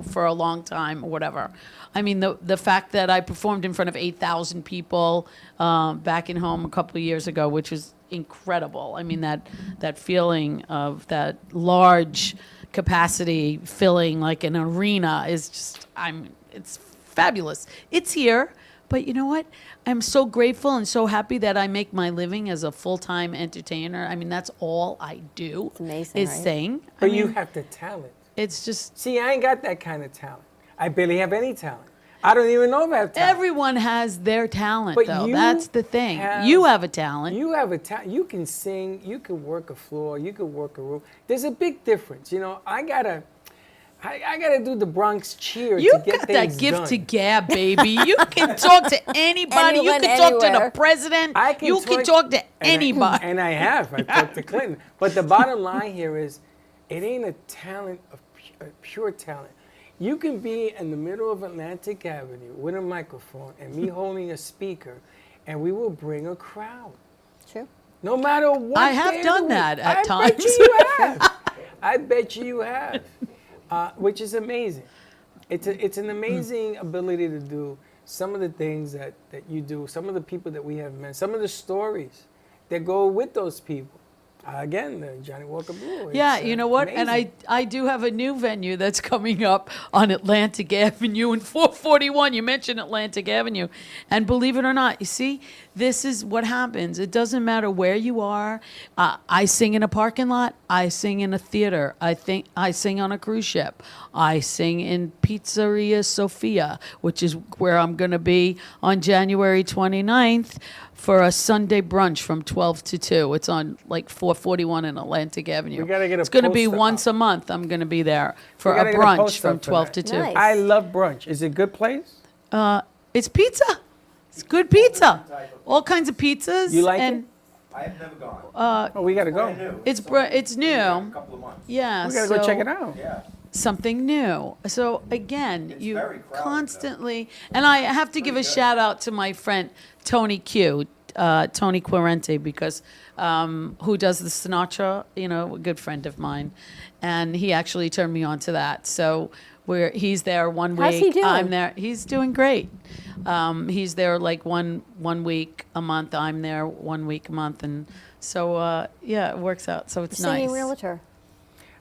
for a long time or whatever. I mean, the fact that I performed in front of 8,000 people back in home a couple of years ago, which was incredible. I mean, that feeling of that large capacity filling like an arena is just, it's fabulous. It's here, but you know what? I'm so grateful and so happy that I make my living as a full-time entertainer. I mean, that's all I do. It's amazing, is right? sing. But you have the talent. It's just See, I ain't got that kind of talent. I barely have any talent. I don't even know if I have talent. everyone has their talent, But though. you That's the thing. have- You have a talent. You have a talent. You can sing. You can work a floor. You can work a room. There's a big difference. You know, I gotta do the Bronx cheer You to get got things that gift done. to gab, baby. You can talk to anybody. Anyone, you can talk to anywhere. the president. I can you can talk to anybody. And I have. I talked to Clinton. But the bottom line here is, it ain't a talent of pure talent. You can be in the middle of Atlantic Avenue with a microphone and me holding a speaker, and we will bring a crowd. True. No matter what. I have day of done the that week. at I times. bet you have. I bet you have. Which is amazing. It's an amazing ability to do some of the things that you do, some of the people that we have met, some of the stories that go with those people. Again, the Johnny Walker Blue. Yeah, It's, you know what? amazing. And I do have a new venue that's coming up on Atlantic Avenue and 441. You mentioned Atlantic Avenue. And believe it or not, you see, this is what happens. It doesn't matter where you are. I sing in a parking lot. I sing in a theater. I sing on a cruise ship. I sing in Pizzeria Sofia, which is where I'm going to be on January 29th. For a Sunday brunch from 12 to 2. It's on like 441 in Atlantic Avenue. We gotta get a It's going to be poster once up. a month. I'm going to be there for We a gotta get a brunch poster from up for 12 to that. 2. Nice. I love brunch. Is it a good place? It's pizza. It's good pizza. All kinds of pizzas. You like and it? I have never gone. Oh, we gotta go. It's new. A couple of months. Yeah. We gotta go check it out. Yeah. Something new. So again, you very crowded, though. constantly, and I have to give a shout out to my friend Tony Q, Tony Quarente, because who does the Sinatra, a good friend of mine, and he actually turned me on to that. So he's there one week. How's he doing? I'm there. He's doing great. He's there like one week a month. I'm there 1 week a month, and so yeah, it works out. So it's Singing nice. realtor.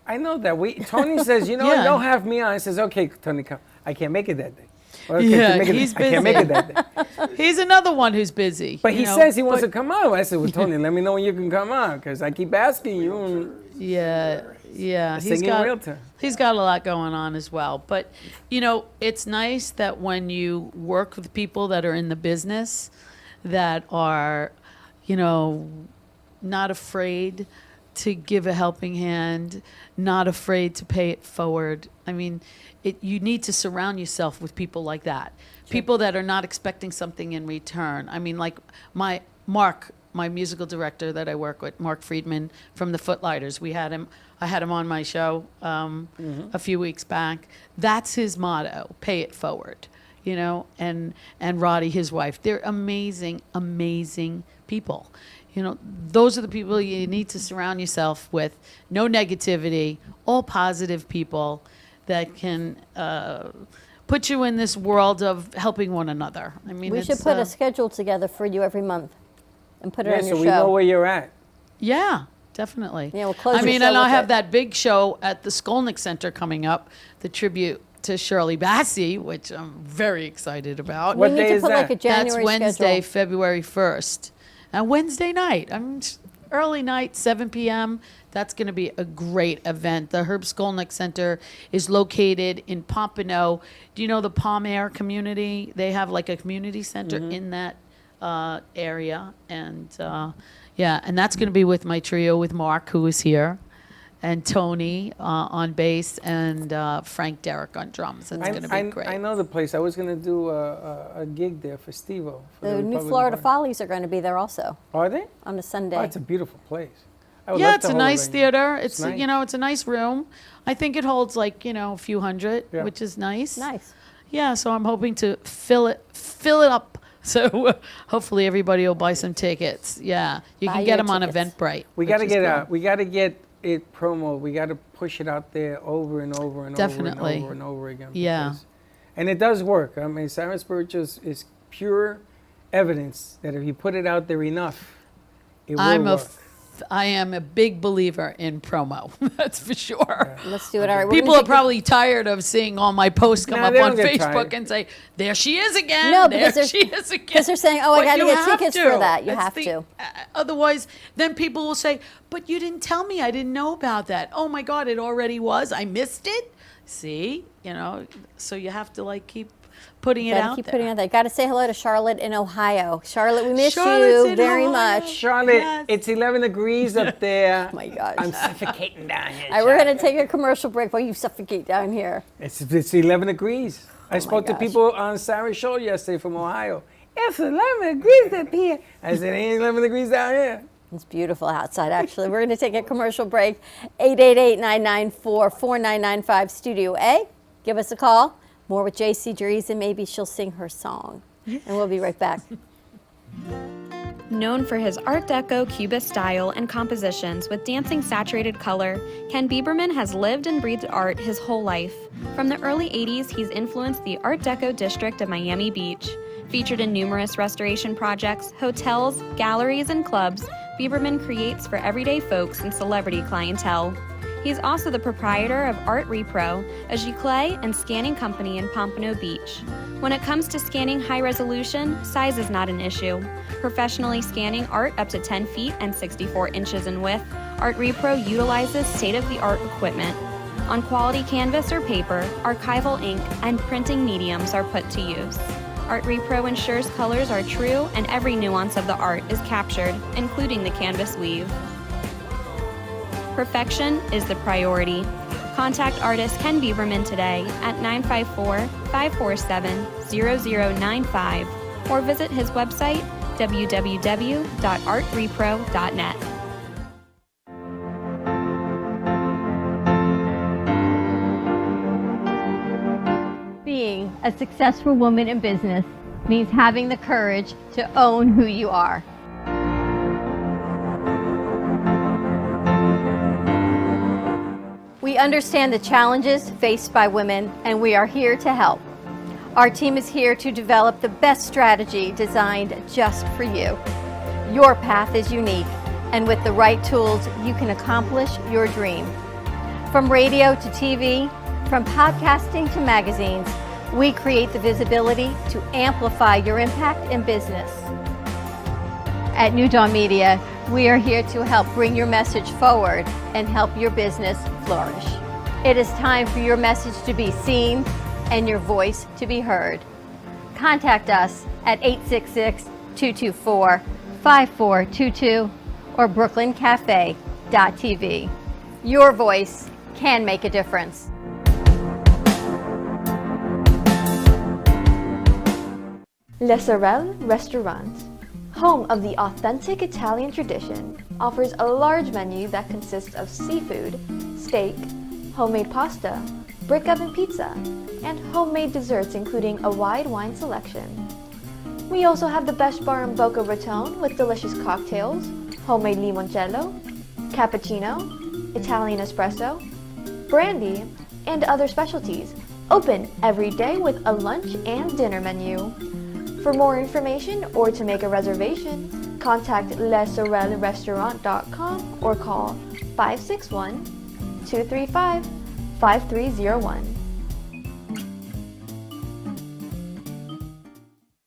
I know that. Tony says, Yeah. don't have me on. I says, okay, Tony, come. I can't make it that day. Okay, Yeah, make it- he's I can't make busy. it that day. He's another one who's busy. But you he know, says he wants but- to come on. I said, well, Tony, let me know when you can come on, because I keep asking you. And Yeah. singing realtor. He's got a lot going on as well. But, it's nice that when you work with people that are in the business that are, not afraid to give a helping hand, not afraid to pay it forward. I mean, you need to surround yourself with people like that. People that are not expecting something in return. I mean, like my musical director that I work with, Mark Friedman from the Footlighters. I had him on my show a few weeks back. That's his motto: pay it forward. And Roddy, his wife, they're amazing, amazing people. Those are the people you need to surround yourself with. No negativity, all positive people that can put you in this world of helping one another. I mean, We should it's, put a schedule together for you every month and put it Yeah, on so your we know show. where you're at. Yeah, definitely. Yeah, we'll close I the mean, show and I with have it. that big show at the Skolnick Center coming up, the tribute to Shirley Bassey, which I'm very excited about. What we day need to is put like that? a January That's Wednesday, schedule. February 1st. And Wednesday night, early night, 7 p.m. That's going to be a great event. The Herb Skolnick Center is located in Pompano. Do you know the Palm Air community? They have like a community center in that area. And and that's going to be with my trio with Mark, who is here, and Tony on bass, and Frank Derrick on drums. It's going to be great. I know the place. I was going to do a gig there for Steve-O. for The New Republican Florida Party. Follies are going to be there also Are they? on a Sunday. Oh, it's a beautiful place. I would Yeah, love it's to a hold nice it. theater. It's nice. it's a nice room. I think it holds like a few hundred, Yeah. which is nice. Nice. Yeah, so I'm hoping to fill it up. So hopefully everybody will buy some tickets. Yeah, you Buy can your get them on tickets. Eventbrite. We which got to is get cool. we got to get it promo. We got to push it out there over and over and Definitely. over and over again. Yeah. because- and it does work. I mean, Siren Spirituals is pure evidence that if you put it out there enough, it will I'm a work. I am a big believer in promo. That's for sure. Let's do it. All right. we're People gonna are take a- probably tired of seeing all my posts come Nah, up they on don't get Facebook tired. and say, "There she is again." No, there because they're- she is again. because they're saying, "Oh, I But gotta you get have tickets to. for that." You That's have to. Otherwise, then people will say, "But you didn't tell me. I didn't know about that. Oh my God, it already was. I missed it." See, so you have to like keep putting it Gotta out keep there. putting it out there. Got to say hello to Charlotte in Ohio. Charlotte, we miss Charlotte's you in very Ohio. much. Charlotte, Yes. it's 11 degrees up there. Oh my gosh. I'm suffocating down here. All right, we're going Charlotte. to take a commercial break while you suffocate down here. It's 11 degrees. I spoke to gosh. people on Sarah's show yesterday from Ohio. It's 11 degrees up here. I said, it ain't 11 degrees down here. It's beautiful outside, actually. We're going to take a commercial break. 888-994-4995 Studio A. Give us a call. More with JC Dries, and maybe she'll sing her song. And we'll be right back. Known for his Art Deco Cubist style and compositions with dancing saturated color, Ken Bieberman has lived and breathed art his whole life. From the early 80s, he's influenced the Art Deco district of Miami Beach. Featured in numerous restoration projects, hotels, galleries, and clubs, Bieberman creates for everyday folks and celebrity clientele. He's also the proprietor of Art Repro, a giclée and scanning company in Pompano Beach. When it comes to scanning high resolution, size is not an issue. Professionally scanning art up to 10 feet and 64 inches in width, Art Repro utilizes state-of-the-art equipment. On quality canvas or paper, archival ink and printing mediums are put to use. Art Repro ensures colors are true and every nuance of the art is captured, including the canvas weave. Perfection is the priority. Contact artist Ken Bieberman today at 954-547-0095 or visit his website www.artrepro.net. Being a successful woman in business means having the courage to own who you are. We understand the challenges faced by women, and we are here to help. Our team is here to develop the best strategy designed just for you. Your path is unique, and with the right tools, you can accomplish your dream. From radio to TV, from podcasting to magazines, we create the visibility to amplify your impact in business. At New Dawn Media, we are here to help bring your message forward and help your business flourish. It is time for your message to be seen and your voice to be heard. Contact us at 866-224-5422 or brooklyncafe.tv. Your voice can make a difference. Le Sorel Restaurant, home of the authentic Italian tradition, offers a large menu that consists of seafood, steak, homemade pasta, brick oven pizza, and homemade desserts including a wide wine selection. We also have the best bar in Boca Raton with delicious cocktails, homemade limoncello, cappuccino, Italian espresso, brandy, and other specialties. Open every day with a lunch and dinner menu. For more information or to make a reservation, contact lesorelrestaurant.com or call 561-235-5301.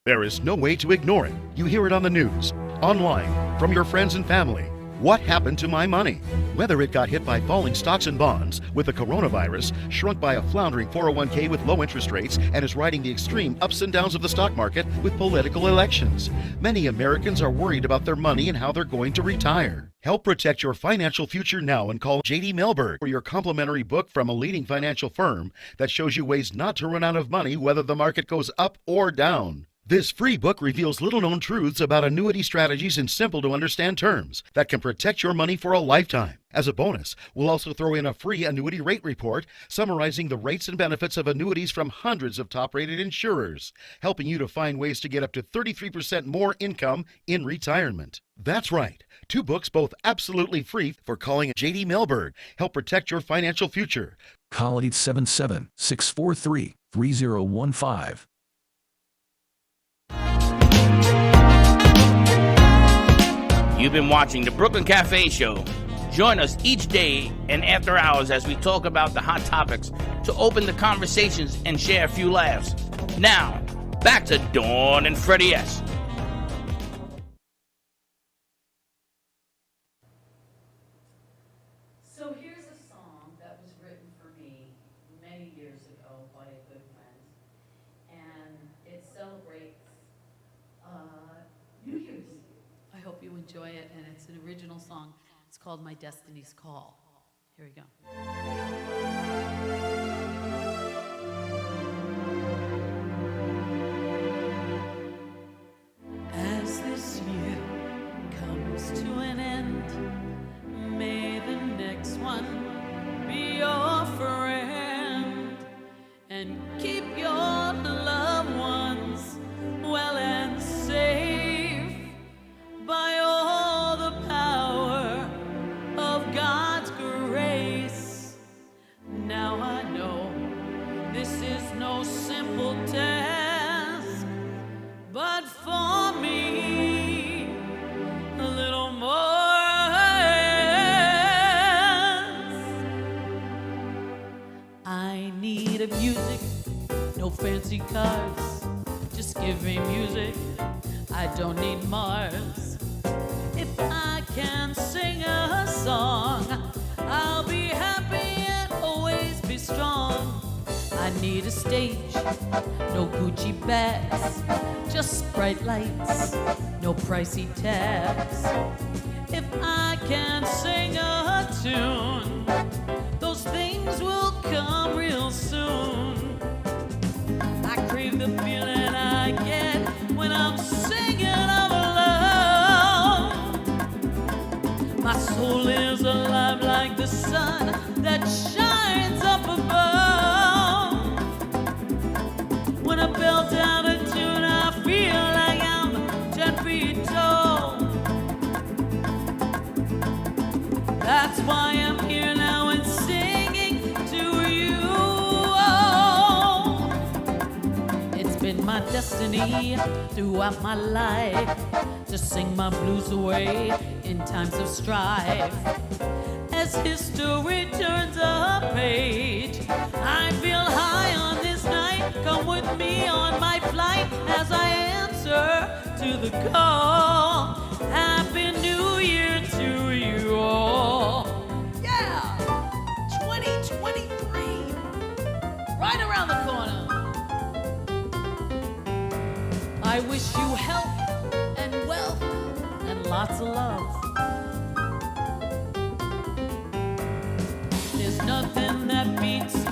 There is no way to ignore it. You hear it on the news, online, from your friends and family. What happened to my money? Whether it got hit by falling stocks and bonds, with the coronavirus, shrunk by a floundering 401k with low interest rates, and is riding the extreme ups and downs of the stock market with political elections. Many Americans are worried about their money and how they're going to retire. Help protect your financial future now and call JD Melberg for your complimentary book from a leading financial firm that shows you ways not to run out of money whether the market goes up or down. This free book reveals little-known truths about annuity strategies in simple-to-understand terms that can protect your money for a lifetime. As a bonus, we'll also throw in a free annuity rate report summarizing the rates and benefits of annuities from hundreds of top-rated insurers, helping you to find ways to get up to 33% more income in retirement. That's right. 2 books, both absolutely free, for calling JD Melberg. Help protect your financial future. Call 877-643-3015. You've been watching the Brooklyn Cafe Show. Join us each day and after hours as we talk about the hot topics to open the conversations and share a few laughs. Now, back to Dawn and Freddie S. So here's a song that was written for me many years ago by a good friend, and it celebrates New Year's. I hope you enjoy it, and it's an original song. It's called My Destiny's Call. Here we go. As this year comes to an end, may the next one be your friend, and keep your loved ones well and safe by all the power of God's grace. Now I know this is no simple task, but for me, a little more. I need a music, no fancy cars. Just give me music, I don't need Mars. If I can sing a song, I'll be happy and always be strong. I need a stage, no Gucci bags, just bright lights, no pricey tags. If I can sing a tune, those things will come real soon. I crave the feeling I get when I'm singing of love. My soul is alive like the sun that shines up above. When I belt out a tune, I feel like I'm 10 feet tall. That's why I'm here now and singing to you. Oh, it's been my destiny throughout my life to sing my blues away in times of strife. As history turns a page, I feel high on this night. Come with me on my flight as I answer to the call. Happy New Year to you all. Yeah! 2023, right around the corner. I wish you health and wealth and lots of love. There's nothing that beats a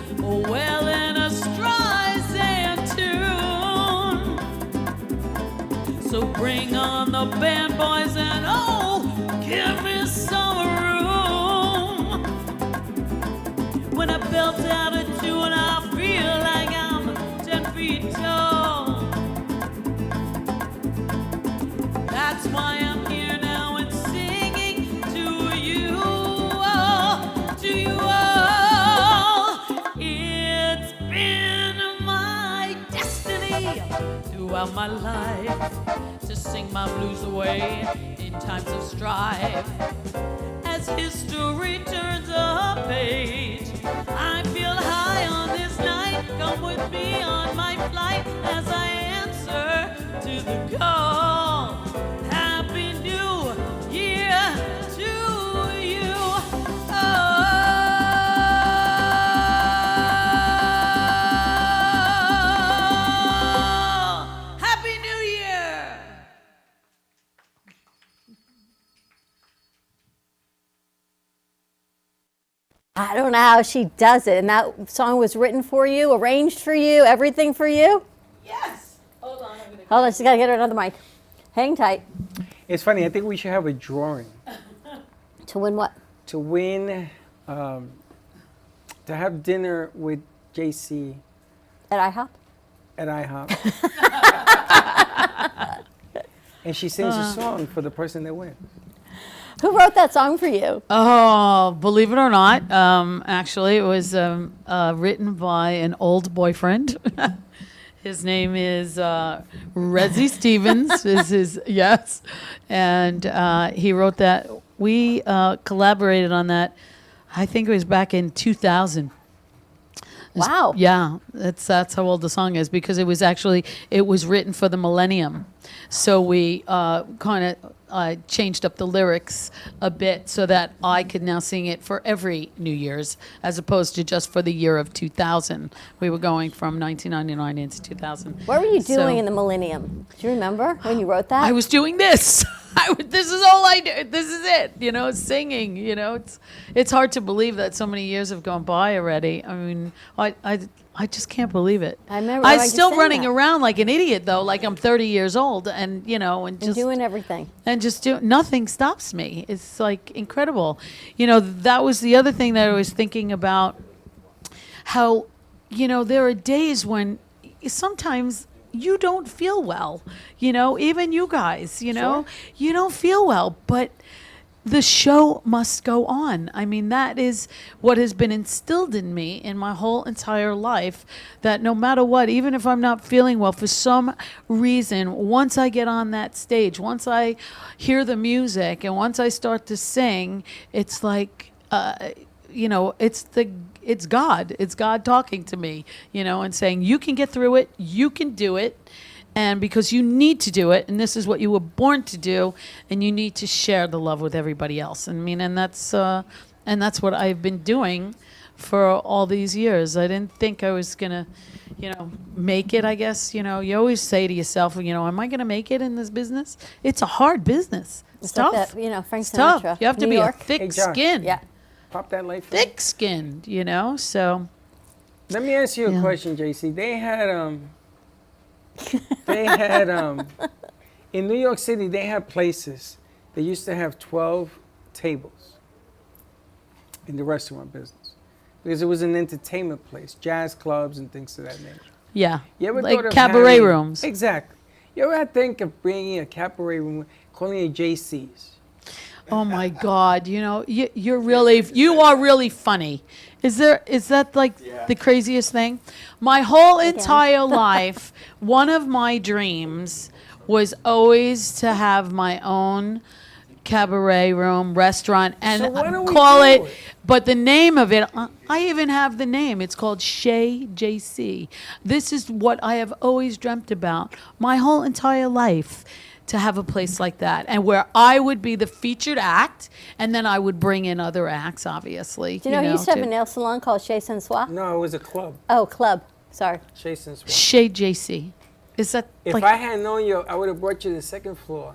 well in a Streisand tune. So bring on the band, boys, and oh, give me some room. When I belt out a tune, I feel like I'm 10 feet tall. That's why I'm here now and singing to you all, to you all. It's been my destiny throughout my life to sing my blues away in times of strife. As history turns a page, I feel high on this night. Come with me on my flight as I answer to the call. Happy New Year to you. Oh, Happy New Year. I don't know how she does it. And that song was written for you, arranged for you, everything for you? Yes. Hold on. Hold on, she's got to get her another mic. Hang tight. It's funny. I think we should have a drawing To win what? to win, to have dinner with JC At IHOP? at IHOP. And she sings a song for the person that wins. Who wrote that song for you? Oh, believe it or not, actually, it was written by an old boyfriend. His name is Rezzy Stevens. Is his yes, and he wrote that. We collaborated on that. I think it was back in 2000. Wow. Yeah, that's how old the song is, because it was written for the millennium. So we kind of changed up the lyrics a bit so that I could now sing it for every New Year's as opposed to just for the year of 2000. We were going from 1999 into 2000. What were you So- doing in the millennium? Do you remember when you wrote that? I was doing this. This is all I do. This is it. Singing. It's hard to believe that so many years have gone by already. I mean, I just can't believe it. I remember I'm you still saying running that. around like an idiot though, like I'm 30 years old, and and just doing everything. and just do nothing stops me. It's like incredible. That was the other thing that I was thinking about. How, there are days when sometimes you don't feel well. Even you guys. You don't feel well, but the show must go on. I mean, that is what has been instilled in me in my whole entire life, that no matter what, even if I'm not feeling well, for some reason, once I get on that stage, once I hear the music, and once I start to sing, it's like, it's God. It's God talking to me, and saying, you can get through it, you can do it. And because you need to do it, and this is what you were born to do, and you need to share the love with everybody else. And that's what I've been doing for all these years. I didn't think I was gonna, make it. I guess you always say to yourself, am I gonna make it in this business? It's a hard business. It's like tough. that, Frank It's tough. Sinatra. You have to New be York. a Hey, thick Josh. skin. Yeah. Pop that light for me. Thick skinned. So. Let me ask you a Yeah. question, JC. They had in New York City, they had places. They used to have 12 tables in the restaurant business because it was an entertainment place, jazz clubs and things of that nature. Yeah. You ever Like thought of cabaret having- rooms. Exactly. You ever think of bringing a cabaret room, calling it JC's? Oh my God! You are really funny. Is that like the craziest thing? My whole entire life, one of my dreams was always to have my own cabaret room, restaurant, and So why don't we call do it. it? But the name of it, I even have the name. It's called Chez JC. This is what I have always dreamt about my whole entire life, to have a place like that, and where I would be the featured act, and then I would bring in other acts, obviously. Do you know, you used to have to- a nail salon called Chez Sensois? No, it was a club, Oh, club. Sorry. Chasing Swamp. Chez JC. Is that If like I had known you, I would have brought you to the second floor.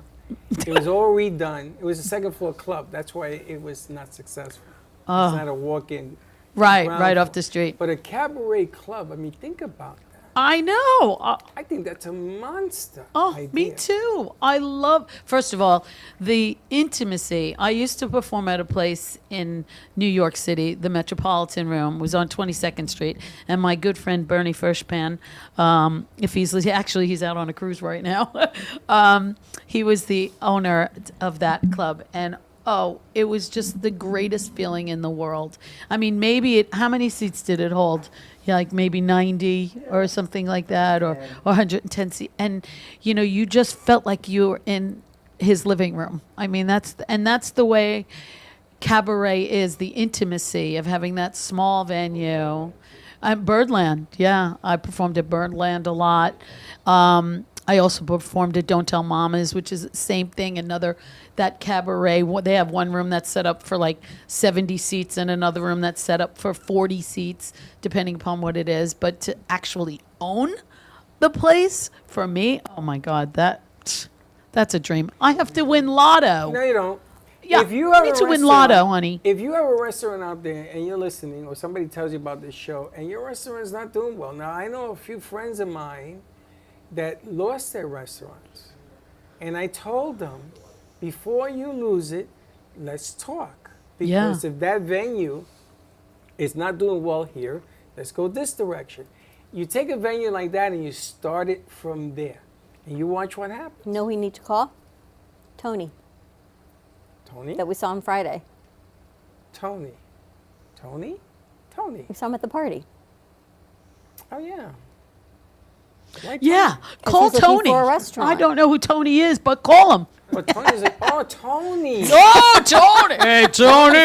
It was all redone. It was a second floor club. That's why it was not successful. It's not a walk-in. right ground off floor. the street? But a cabaret club, I mean, think about that. I know. I think that's a monster Oh, idea. me too. I love, first of all, the intimacy. I used to perform at a place in New York City, the Metropolitan Room, was on 22nd Street. And my good friend Bernie Fershpan, he's out on a cruise right now. He was the owner of that club. And oh, it was just the greatest feeling in the world. I mean, how many seats did it hold? Yeah, like maybe 90 or something like that, or 110 seats. And, you just felt like you were in his living room. I mean, that's the way cabaret is, the intimacy of having that small venue. Birdland, yeah. I performed at Birdland a lot. I also performed at Don't Tell Mamas, which is the same thing, that cabaret. They have one room that's set up for like 70 seats and another room that's set up for 40 seats, depending upon what it is. But to actually own the place, for me, oh my God, that's a dream. I have to win lotto. No, you don't. Yeah, if you I have need a to win restaurant- lotto, honey. If you have a restaurant out there and you're listening, or somebody tells you about this show, and your restaurant's not doing well. Now, I know a few friends of mine that lost their restaurants. And I told them, before you lose it, let's talk. Yeah. Because if that venue is not doing well here, let's go this direction. You take a venue like that and you start it from there. And you watch what happens. You know who we need to call? Tony, Tony? that we saw on Friday. Tony. Tony? Tony. We saw him at the party. Oh, yeah. Yeah, call he's looking Tony. for a restaurant. I don't know who Tony is, but call him. But Tony's like, oh, Tony. Oh, Tony! Hey, Tony!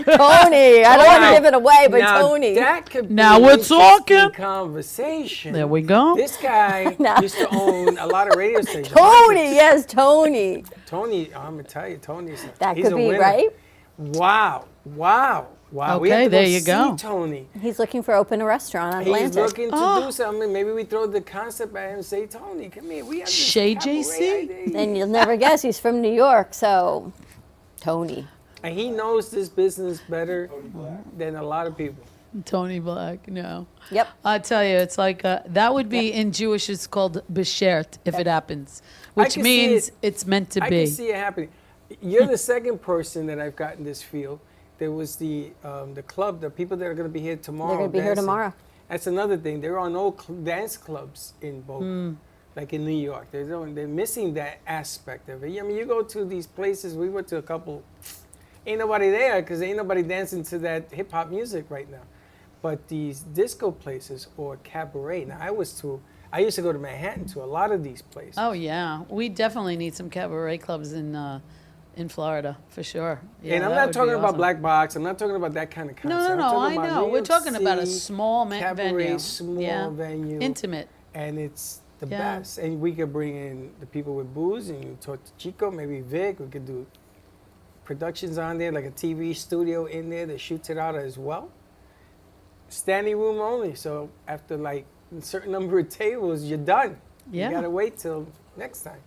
Tony. I don't want to give it away, but Now, Tony. that could be Now an we're interesting talking. conversation. There we go. This guy No. used to own a lot of radio stations. Tony, yes, Tony. Tony, I'm gonna tell you, Tony's That he's could a be winner. right. Wow. We Okay, have to there go you see go. Tony. He's looking for open a restaurant on He's Atlantic. looking to do something. Maybe we throw the concept at him and say, Tony, come here. We have this Shay cabaret JC? idea." And you'll never guess he's from New York, so Tony. And he knows this business better than a lot of people. Tony Black, no. Yep. I tell you, it's like that would be in Jewish. It's called beshert if it happens, which can see means it. it's meant to I be. can see it happening. You're the second person that I've got in this field. There was the club, the people that are going to be here tomorrow. They're going to be here dancing. tomorrow. That's another thing. There are no dance clubs in Boca, Hmm. like in New York. They're missing that aspect of it. I mean, you go to these places. We went to a couple. Ain't nobody there because ain't nobody dancing to that hip hop music right now. But these disco places or cabaret. Now I used to go to Manhattan to a lot of these places. Oh yeah, we definitely need some cabaret clubs in Florida for sure. Yeah, And I'm that not would be talking about awesome. Black Box. I'm not talking about that kind of concept. No, I'm no, talking I about know. We're Real talking about a C, small cabaret, venue. small Yeah. venue, Intimate. and it's the Yeah. best. And we could bring in the people with booze, and you talk to Chico, maybe Vic. We could do productions on there, like a TV studio in there that shoots it out as well. Standing room only. So after like a certain number of tables, you're done. Yeah. You gotta wait till next time.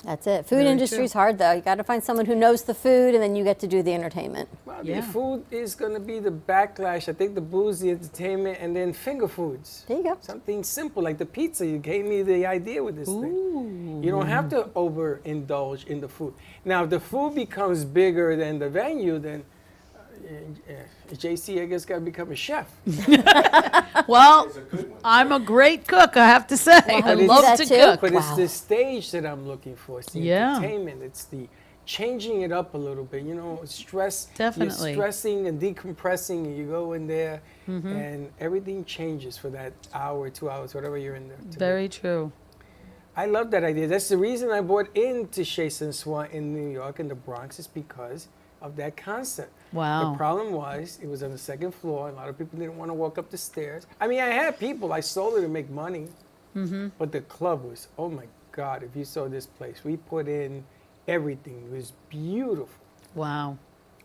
That's it. Food Very industry's true. hard, though. You got to find someone who knows the food, and then you get to do the entertainment. Well, Yeah. the food is going to be the backlash. I think the booze, the entertainment, and then finger foods. There you go. Something simple like the pizza. You gave me the idea with this thing. You don't have to overindulge in the food. Now, if the food becomes bigger than the venue, then JC, I guess, got to become a chef. Well, I'm a great cook, I have to say. I you do love that to too? cook. But it's Wow. the stage that I'm looking for. It's the Yeah. entertainment. It's the changing it up a little bit. You know, stress. Definitely. You're stressing and decompressing, and you go in there, Mm-hmm. and everything changes for that hour, 2 hours, whatever you're in there. to do. Very true. I love that idea. That's the reason I bought into Chez Swan in New York in the Bronx is because of that concept. Wow. The problem was it was on the second floor. A lot of people didn't want to walk up the stairs. I mean, I had people. I sold it to make money. Mm-hmm. But the club was, oh my God, if you saw this place, we put in everything. It was beautiful. Wow.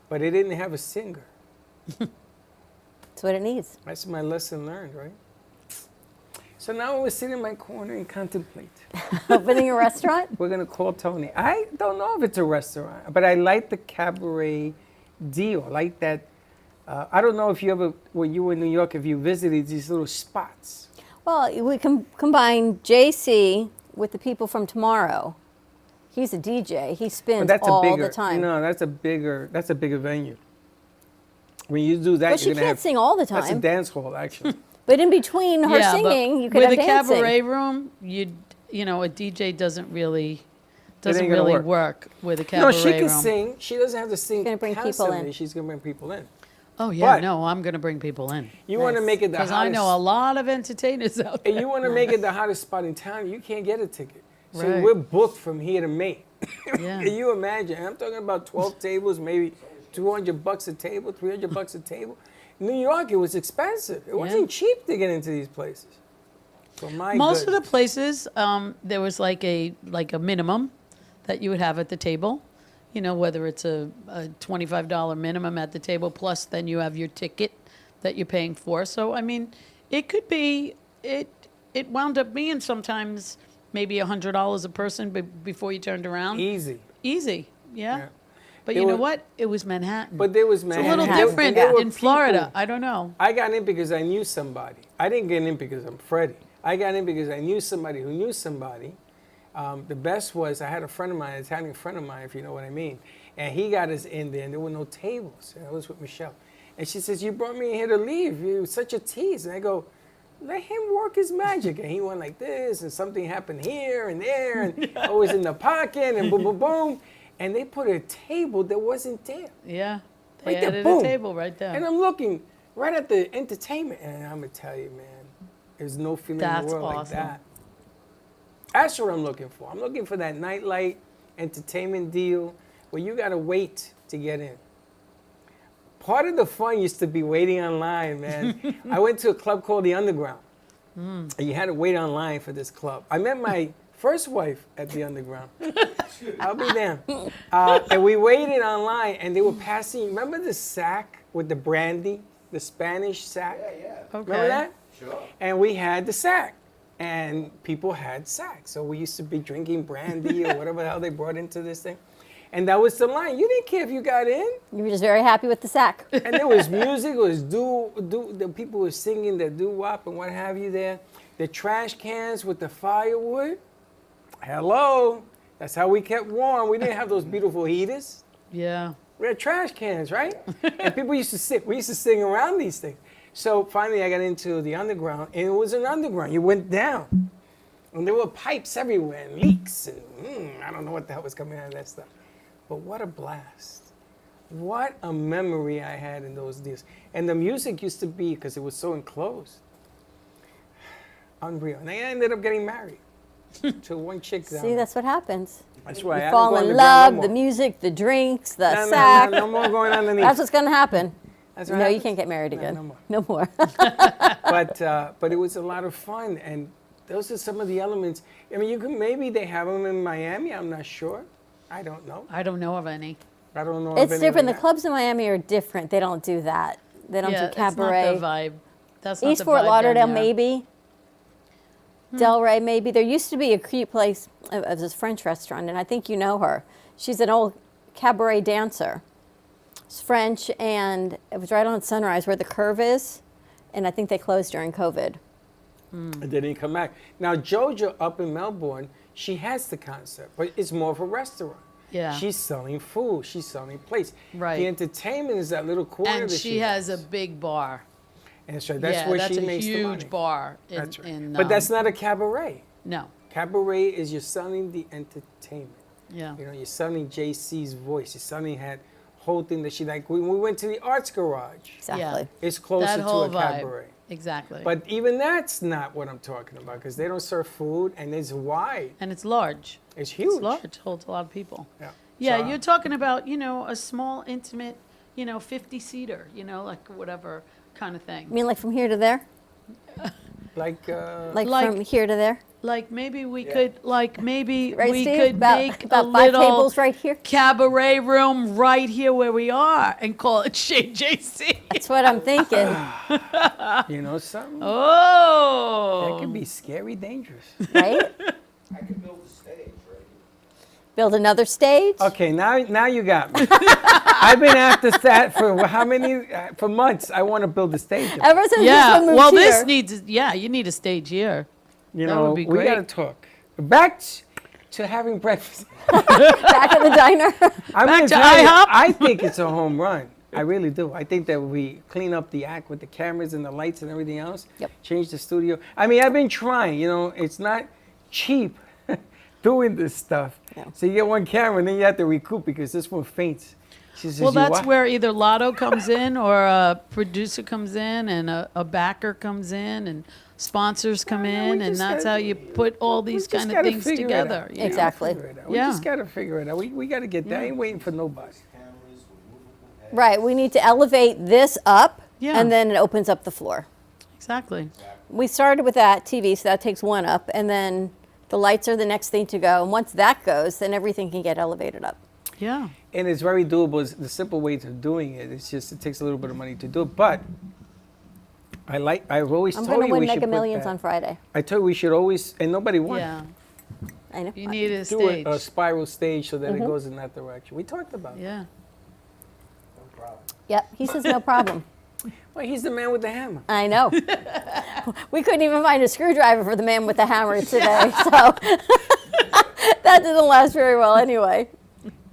But it didn't have a singer. That's what it needs. That's my lesson learned, right? So now I was sitting in my corner and contemplate. Opening a restaurant? We're going to call Tony. I don't know if it's a restaurant, but I like the cabaret deal. I like that. I don't know if you ever, when you were in New York, if you visited these little spots. Well, we can combine JC with the people from tomorrow. He's a DJ. He But spins that's all a bigger, the time. No, that's a bigger venue. When you do that, But she you're going to can't have. sing all the That's a time. dance hall, actually. But in between her Yeah, but singing, you could with have a dancing. cabaret room, you know, a DJ doesn't really ain't gonna work. work with a No, cabaret she can room. sing. She doesn't have to sing gonna bring people constantly. in. She's going to bring people in. Oh yeah, But- no, I'm gonna bring people in You want to Nice. make it the because hottest. I know a lot of entertainers out there. And you want to make it the hottest spot in town, you can't get a ticket. So Right. we're booked from here to May. Yeah. Can you imagine? I'm talking about 12 tables, maybe $200 a table, $300 a table. New York, it was expensive. It wasn't cheap to get into these places. So my Most of goodness. the places, there was like a minimum that you would have at the table. You know, whether it's a $25 minimum at the table, plus then you have your ticket that you're paying for. So I mean, it could be it wound up being sometimes maybe $100 a person before you turned around. Easy. Easy, yeah. Yeah. But It you know was- what? It was Manhattan. But there was it's a Manhattan. little There- different there were in Florida. people- I don't know. I got in because I knew somebody. I didn't get in because I'm Freddie. I got in because I knew somebody who knew somebody. The best was I had a friend of mine, an Italian friend of mine, if you know what I mean. And he got us in there, and there were no tables. And I was with Michelle. And she says, "You brought me in here to leave. You were such a tease." And I go, "Let him work his magic." And he went like this, and something happened here and there, and always in the pocket, and boom, boom, boom. And they put a table that wasn't there. Yeah, they Right there, added boom. a table right there. And I'm looking right at the entertainment, and I'm gonna tell you, man, There's no feeling That's in the world awesome. like that. That's what I'm looking for. I'm looking for that nightlight entertainment deal where you gotta wait to get in. Part of the fun used to be waiting online, man. I went to a club called the Underground. And you had to wait online for this club. I met my first wife at the Underground. I'll be damned. And we waited online, and they were passing. Remember the sack with the brandy, the Spanish sack? Okay. Remember that? Sure. And we had the sack, and people had sacks. So we used to be drinking brandy or whatever the hell they brought into this thing. And that was the line. You didn't care if you got in. You were just very happy with the sack. And there was music, it was the people were singing the doo-wop and what have you there. The trash cans with the firewood. Hello. That's how we kept warm. We didn't have those beautiful heaters. Yeah. We had trash cans, right? And people used to sit. We used to sing around these things. So finally I got into the Underground, and it was an underground. You went down. And there were pipes everywhere and leaks. And I don't know what the hell was coming out of that stuff. But what a blast. What a memory I had in those days. And the music used to be, because it was so enclosed, unreal. And I ended up getting married to one chick down See, there. that's what happens. That's why I You had to fall go in underground love, no the more. music, the drinks, the No, sack. no more going underneath. That's what's going to happen. That's what No, you happens. can't get married again. no more. No more. But it was a lot of fun, and those are some of the elements. I mean, you can maybe they have them in Miami. I'm not sure. I don't know. I don't know of any. I don't know. It's if different. The any- clubs in Miami are different. They don't do that. They don't Yeah, do cabaret. It's not the vibe. That's not East the Fort vibe down Lauderdale, there. maybe. Delray, maybe. There used to be a cute place of this French restaurant, and I think you know her. She's an old cabaret dancer. It's French, and it was right on Sunrise where the Curve is, and I think they closed during COVID. And they didn't come back. Now, Jojo up in Melbourne, she has the concept, but it's more of a restaurant. Yeah. She's selling food. She's selling plates. Right. The entertainment is that little corner And that she has a big bar. And so that's yeah, where that's she a makes the money. huge bar. In, That's right. in, But that's not a cabaret. No. Cabaret is you're selling the entertainment. Yeah. You know, you're selling JC's voice. You're selling that whole thing that she like. When we went to the Arts Garage, Exactly. it's closer That to whole a vibe. cabaret. Exactly. But even that's not what I'm talking about, because they don't serve food, and it's wide. and it's large. It's huge. It's large. Holds a lot of people. Yeah. Yeah, So, you're talking about, a small, intimate, 50-seater, like whatever kind of thing. You mean like from here to there? like, Like Like- from here to there? Like maybe we could, maybe Right, we Steve? could About- make about a 5 little tables right here? cabaret room right here where we are and call it Shade JC. That's what I'm thinking. you know something? Oh. That could be scary dangerous. Right? I could build a stage, right? Build another stage? Okay, now you got me. I've been after that for how many? For months. I want to build a stage. Ever since Yeah, this one moved well, here. this needs, you need a stage here. You that know, would be we got to great. talk. Back to having breakfast. Back at the diner. I'm Back gonna to tell you, IHOP? I think it's a home run. I really do. I think that we clean up the act with the cameras and the lights and everything else. Yep. Change the studio. I mean, I've been trying. It's not cheap doing this stuff. No. So you get one camera and then you have to recoup because this one faints. She says, Well, "You that's what?" where either Lotto comes in or a producer comes in and a backer comes in and sponsors come No, we in, and just that's gotta- how you put all We these just kind of gotta things figure it together. out. you know? Exactly. Figure it out. We Yeah. just got to figure it out. We got to get that. I ain't waiting for nobody. Right, we need to elevate this up, Yeah. and then it opens up the floor. Exactly. We started with that TV, so that takes one up, and then the lights are the next thing to go. And once that goes, then everything can get elevated up. Yeah. And it's very doable. It's the simple ways of doing it. It's just it takes a little bit of money to do it. But I've always I'm told going to you win we should Mega put Millions that. on Friday. I told you we should always, and nobody won. Yeah. I know. You need a Do stage. a spiral stage so that it goes in that direction. We talked about it. Yeah. Yep, he says no problem. Well, he's the man with the hammer. I know. We couldn't even find a screwdriver for the man with the hammer today, so that didn't last very well anyway.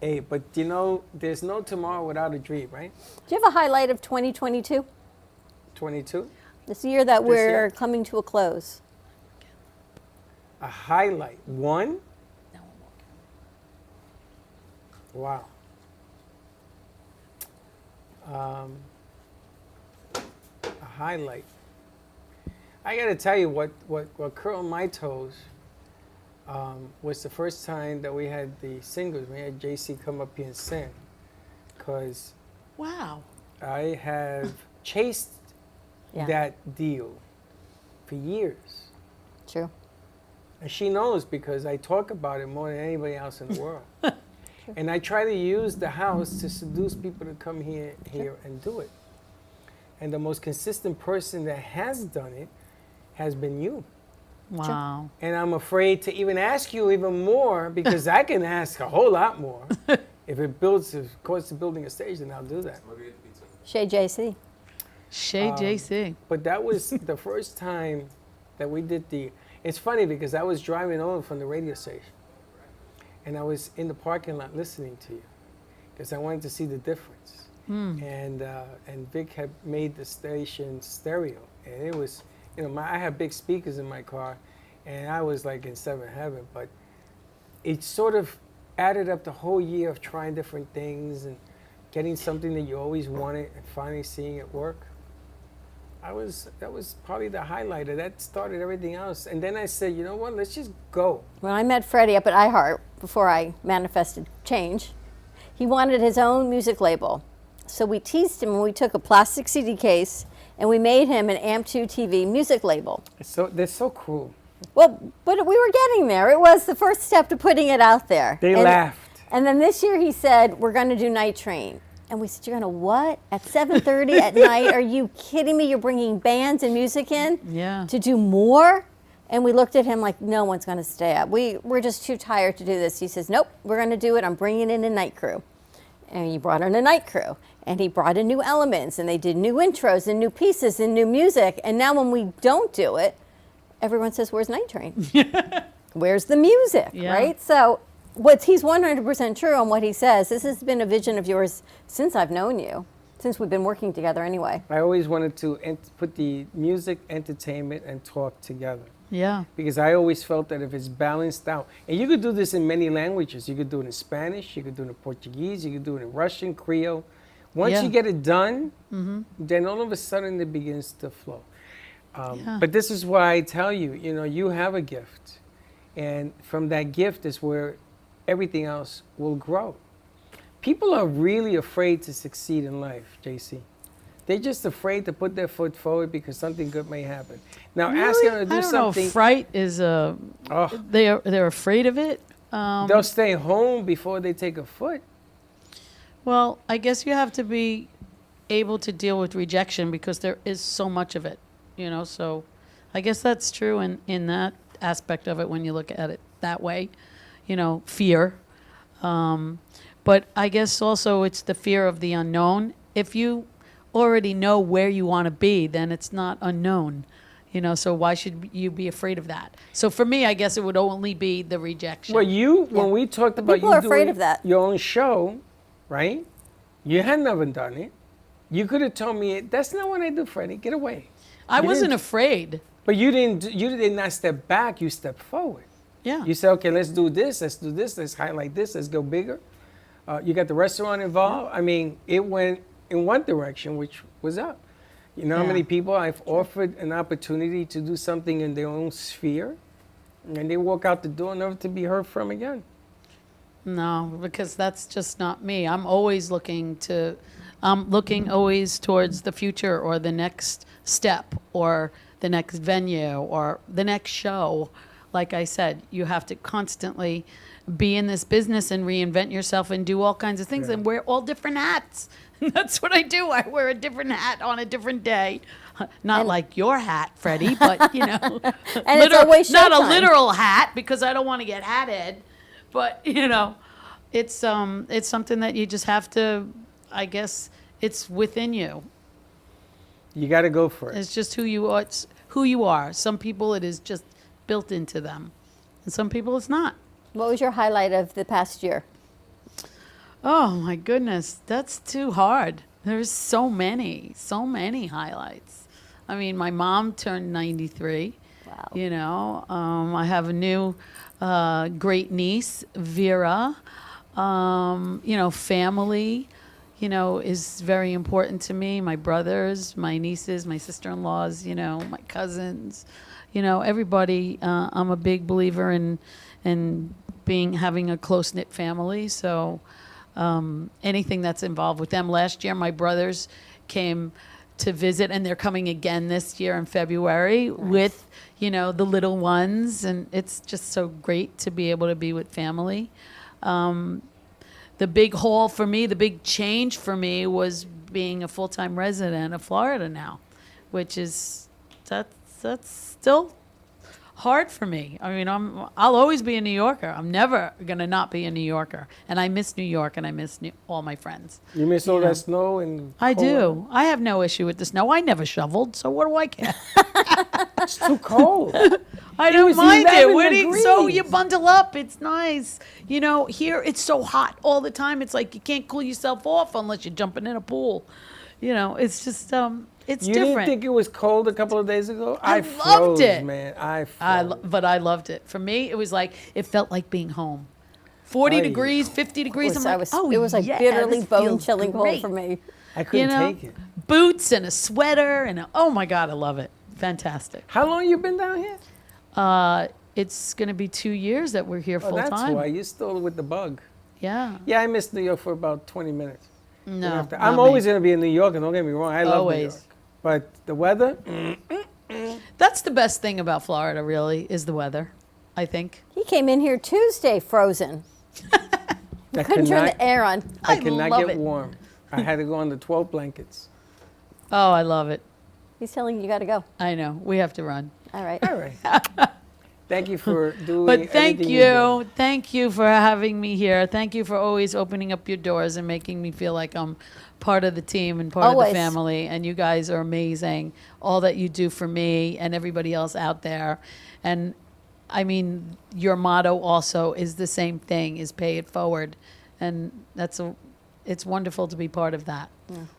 Hey, but there's no tomorrow without a dream, right? Do you have a highlight of 2022? 22. This year that This we're year? coming to a close. A highlight. One. Wow. A highlight. I got to tell you what curled my toes was the first time that we had the singers. We had JC come up here and sing, because Wow. I have chased Yeah. that deal for years. True. And she knows because I talk about it more than anybody else in the world. And I try to use the house to seduce people to come here and do it. And the most consistent person that has done it has been you. Wow. And I'm afraid to even ask you even more, because I can ask a whole lot more. If it costs to building a stage, then I'll do that. Shay JC. Shay JC. But that was the first time that we did it's funny because I was driving over from the radio station, and I was in the parking lot listening to you because I wanted to see the difference. And Vic had made the station stereo, and it was, I had big speakers in my car, and I was like in seventh heaven. But it sort of added up the whole year of trying different things and getting something that you always wanted and finally seeing it work. That was probably the highlighter. That started everything else. And then I said, you know what, let's just go. When I met Freddie up at iHeart, before I manifested change, he wanted his own music label. So we teased him, and we took a plastic CD case and we made him an AMP2 TV music label. They're so cruel. Well, but we were getting there. It was the first step to putting it out there. They laughed. And then this year he said, we're going to do Night Train. And we said, you're going to what? At 7:30 at night? Are you kidding me? You're bringing bands and music in to do more? And we looked at him like, no one's going to stay up. We're just too tired to do this. He says, nope, we're going to do it. I'm bringing in a night crew. And he brought in a night crew. And he brought in new elements. And they did new intros and new pieces and new music. And now when we don't do it, everyone says, where's Night Train? Where's the music, right? So he's 100% true on what he says. This has been a vision of yours since I've known you, since we've been working together anyway. I always wanted to put the music, entertainment, and talk together. Yeah. Because I always felt that if it's balanced out, and you could do this in many languages. You could do it in Spanish, you could do it in Portuguese, you could do it in Russian, Creole. Once you get it done, then all of a sudden it begins to flow. But this is why I tell you, you have a gift. And from that gift is where everything else will grow. People are really afraid to succeed in life, JC. They're just afraid to put their foot forward because something good may happen. Now, ask them to do something. I don't know. Fright is they're afraid of it. They'll stay home before they take a foot. Well, I guess you have to be able to deal with rejection because there is so much of it, So I guess that's true in that aspect of it when you look at it that way. Fear. But I guess also it's the fear of the unknown. If you already know where you want to be, then it's not unknown. So why should you be afraid of that? So for me, I guess it would only be the rejection. Well, when we talked about people are afraid of that. Your own show, right? You had never done it. You could have told me, that's not what I do, Freddie. Get away. I wasn't afraid. But you did not step back. You stepped forward. Yeah. You said, okay, let's do this, let's highlight this, let's go bigger. You got the restaurant involved. I mean, it went in one direction, which was up. You know how many people I've offered an opportunity to do something in their own sphere, and they walk out the door never to be heard from again? No, because that's just not me. I'm looking always towards the future or the next step or the next venue or the next show. Like I said, you have to constantly be in this business and reinvent yourself and do all kinds of things and wear all different hats. That's what I do. I wear a different hat on a different day. Not like your hat, Freddie, but and it's always not a showtime. literal hat because I don't want to get hatted. But it's something that you just have to. I guess it's within you. You got to go for it. It's just who you are. It's who you are. Some people it is just built into them, and some people it's not. What was your highlight of the past year? Oh my goodness, that's too hard. There's so many highlights. I mean, my mom turned 93. Wow. I have a new great niece, Vera. Family. you know, is very important to me. My brothers, my nieces, my sister-in-laws, you know, my cousins, you know, everybody. I'm a big believer in having a close-knit family. So anything that's involved with them. Last year, my brothers came to visit, and they're coming again this year in February with, you know, the little ones, and it's just so great to be able to be with family. The big haul for me, the big change for me was being a full-time resident of Florida now, which is, that's still hard for me. I mean, I'll always be a New Yorker. I'm never going to not be a New Yorker. And I miss New York, and I miss all my friends. You miss all that snow and I cold do. weather? I have no issue with the snow. I never shoveled, so what do I care? It's too cold. I don't was mind it. 11 So you degrees. bundle up. It's nice. You know, here it's so hot all the time. It's like you can't cool yourself off unless you're jumping in a pool. You know, it's just it's You different. didn't think it was cold a couple of days ago? I froze, loved it. man. I froze. But I loved it. For me, it was like it felt like being home. 40 Ay. degrees, 50 degrees. I'm like, it was like yeah, bitterly this feels bone-chilling cold great. for me. I couldn't You know, take it. boots and a sweater and oh my God, I love it. Fantastic. How long you been down here? It's going to be 2 years that we're here Oh, full that's time. why. You're still with the bug. Yeah. Yeah, I missed New York for about 20 minutes. No. I'm not always me. going to be in New York, and don't get me wrong, I love New Always. York. But the weather, That's the best thing about Florida, really, is the weather, I think. He came in here Tuesday frozen. I Couldn't turn cannot, the air on. I cannot love get it. warm. I had to go under 12 blankets. Oh, I love it. He's telling you got to go. I know. We have to run. All right. All right. Thank you for doing But thank everything you're doing. you. Thank you for having me here. Thank you for always opening up your doors and making me feel like I'm part of the team and part of Always. the family. And you guys are amazing. All that you do for me and everybody else out there. And I mean, your motto also is the same thing, is pay it forward. And it's wonderful to be part of that.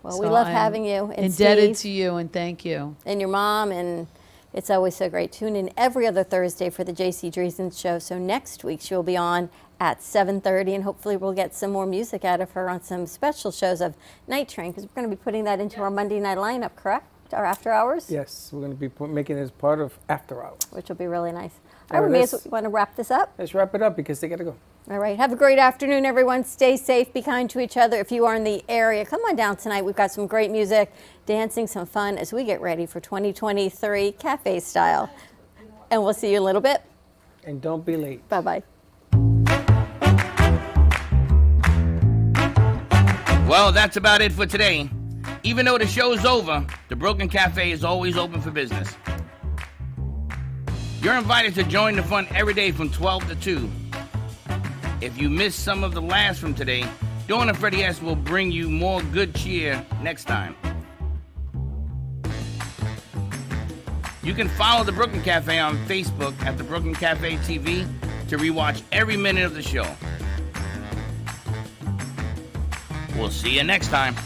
Well, we So love I'm having you. And indebted Steve to you, and thank you. and your mom, and it's always so great. Tune in every other Thursday for the JC Dreesen Show. So next week she'll be on at 7:30, and hopefully we'll get some more music out of her on some special shows of Night Train, because we're going to be putting that into our Monday night lineup, correct? Our after hours? Yes, we're going to be making it as part of After Hours. Which will be really nice. All All right, right, Ramiz, let's- you want to wrap this up? Let's wrap it up because they got to go. All right. Have a great afternoon, everyone. Stay safe. Be kind to each other. If you are in the area, come on down tonight. We've got some great music, dancing, some fun as we get ready for 2023 cafe style. And we'll see you in a little bit. And don't be late. Bye-bye. Well, that's about it for today. Even though the show's over, the Broken Cafe is always open for business. You're invited to join the fun every day from 12 to 2. If you missed some of the laughs from today, Dawn and Freddie S. will bring you more good cheer next time. You can follow the Brooklyn Cafe on Facebook at the Brooklyn Cafe TV to rewatch every minute of the show. We'll see you next time.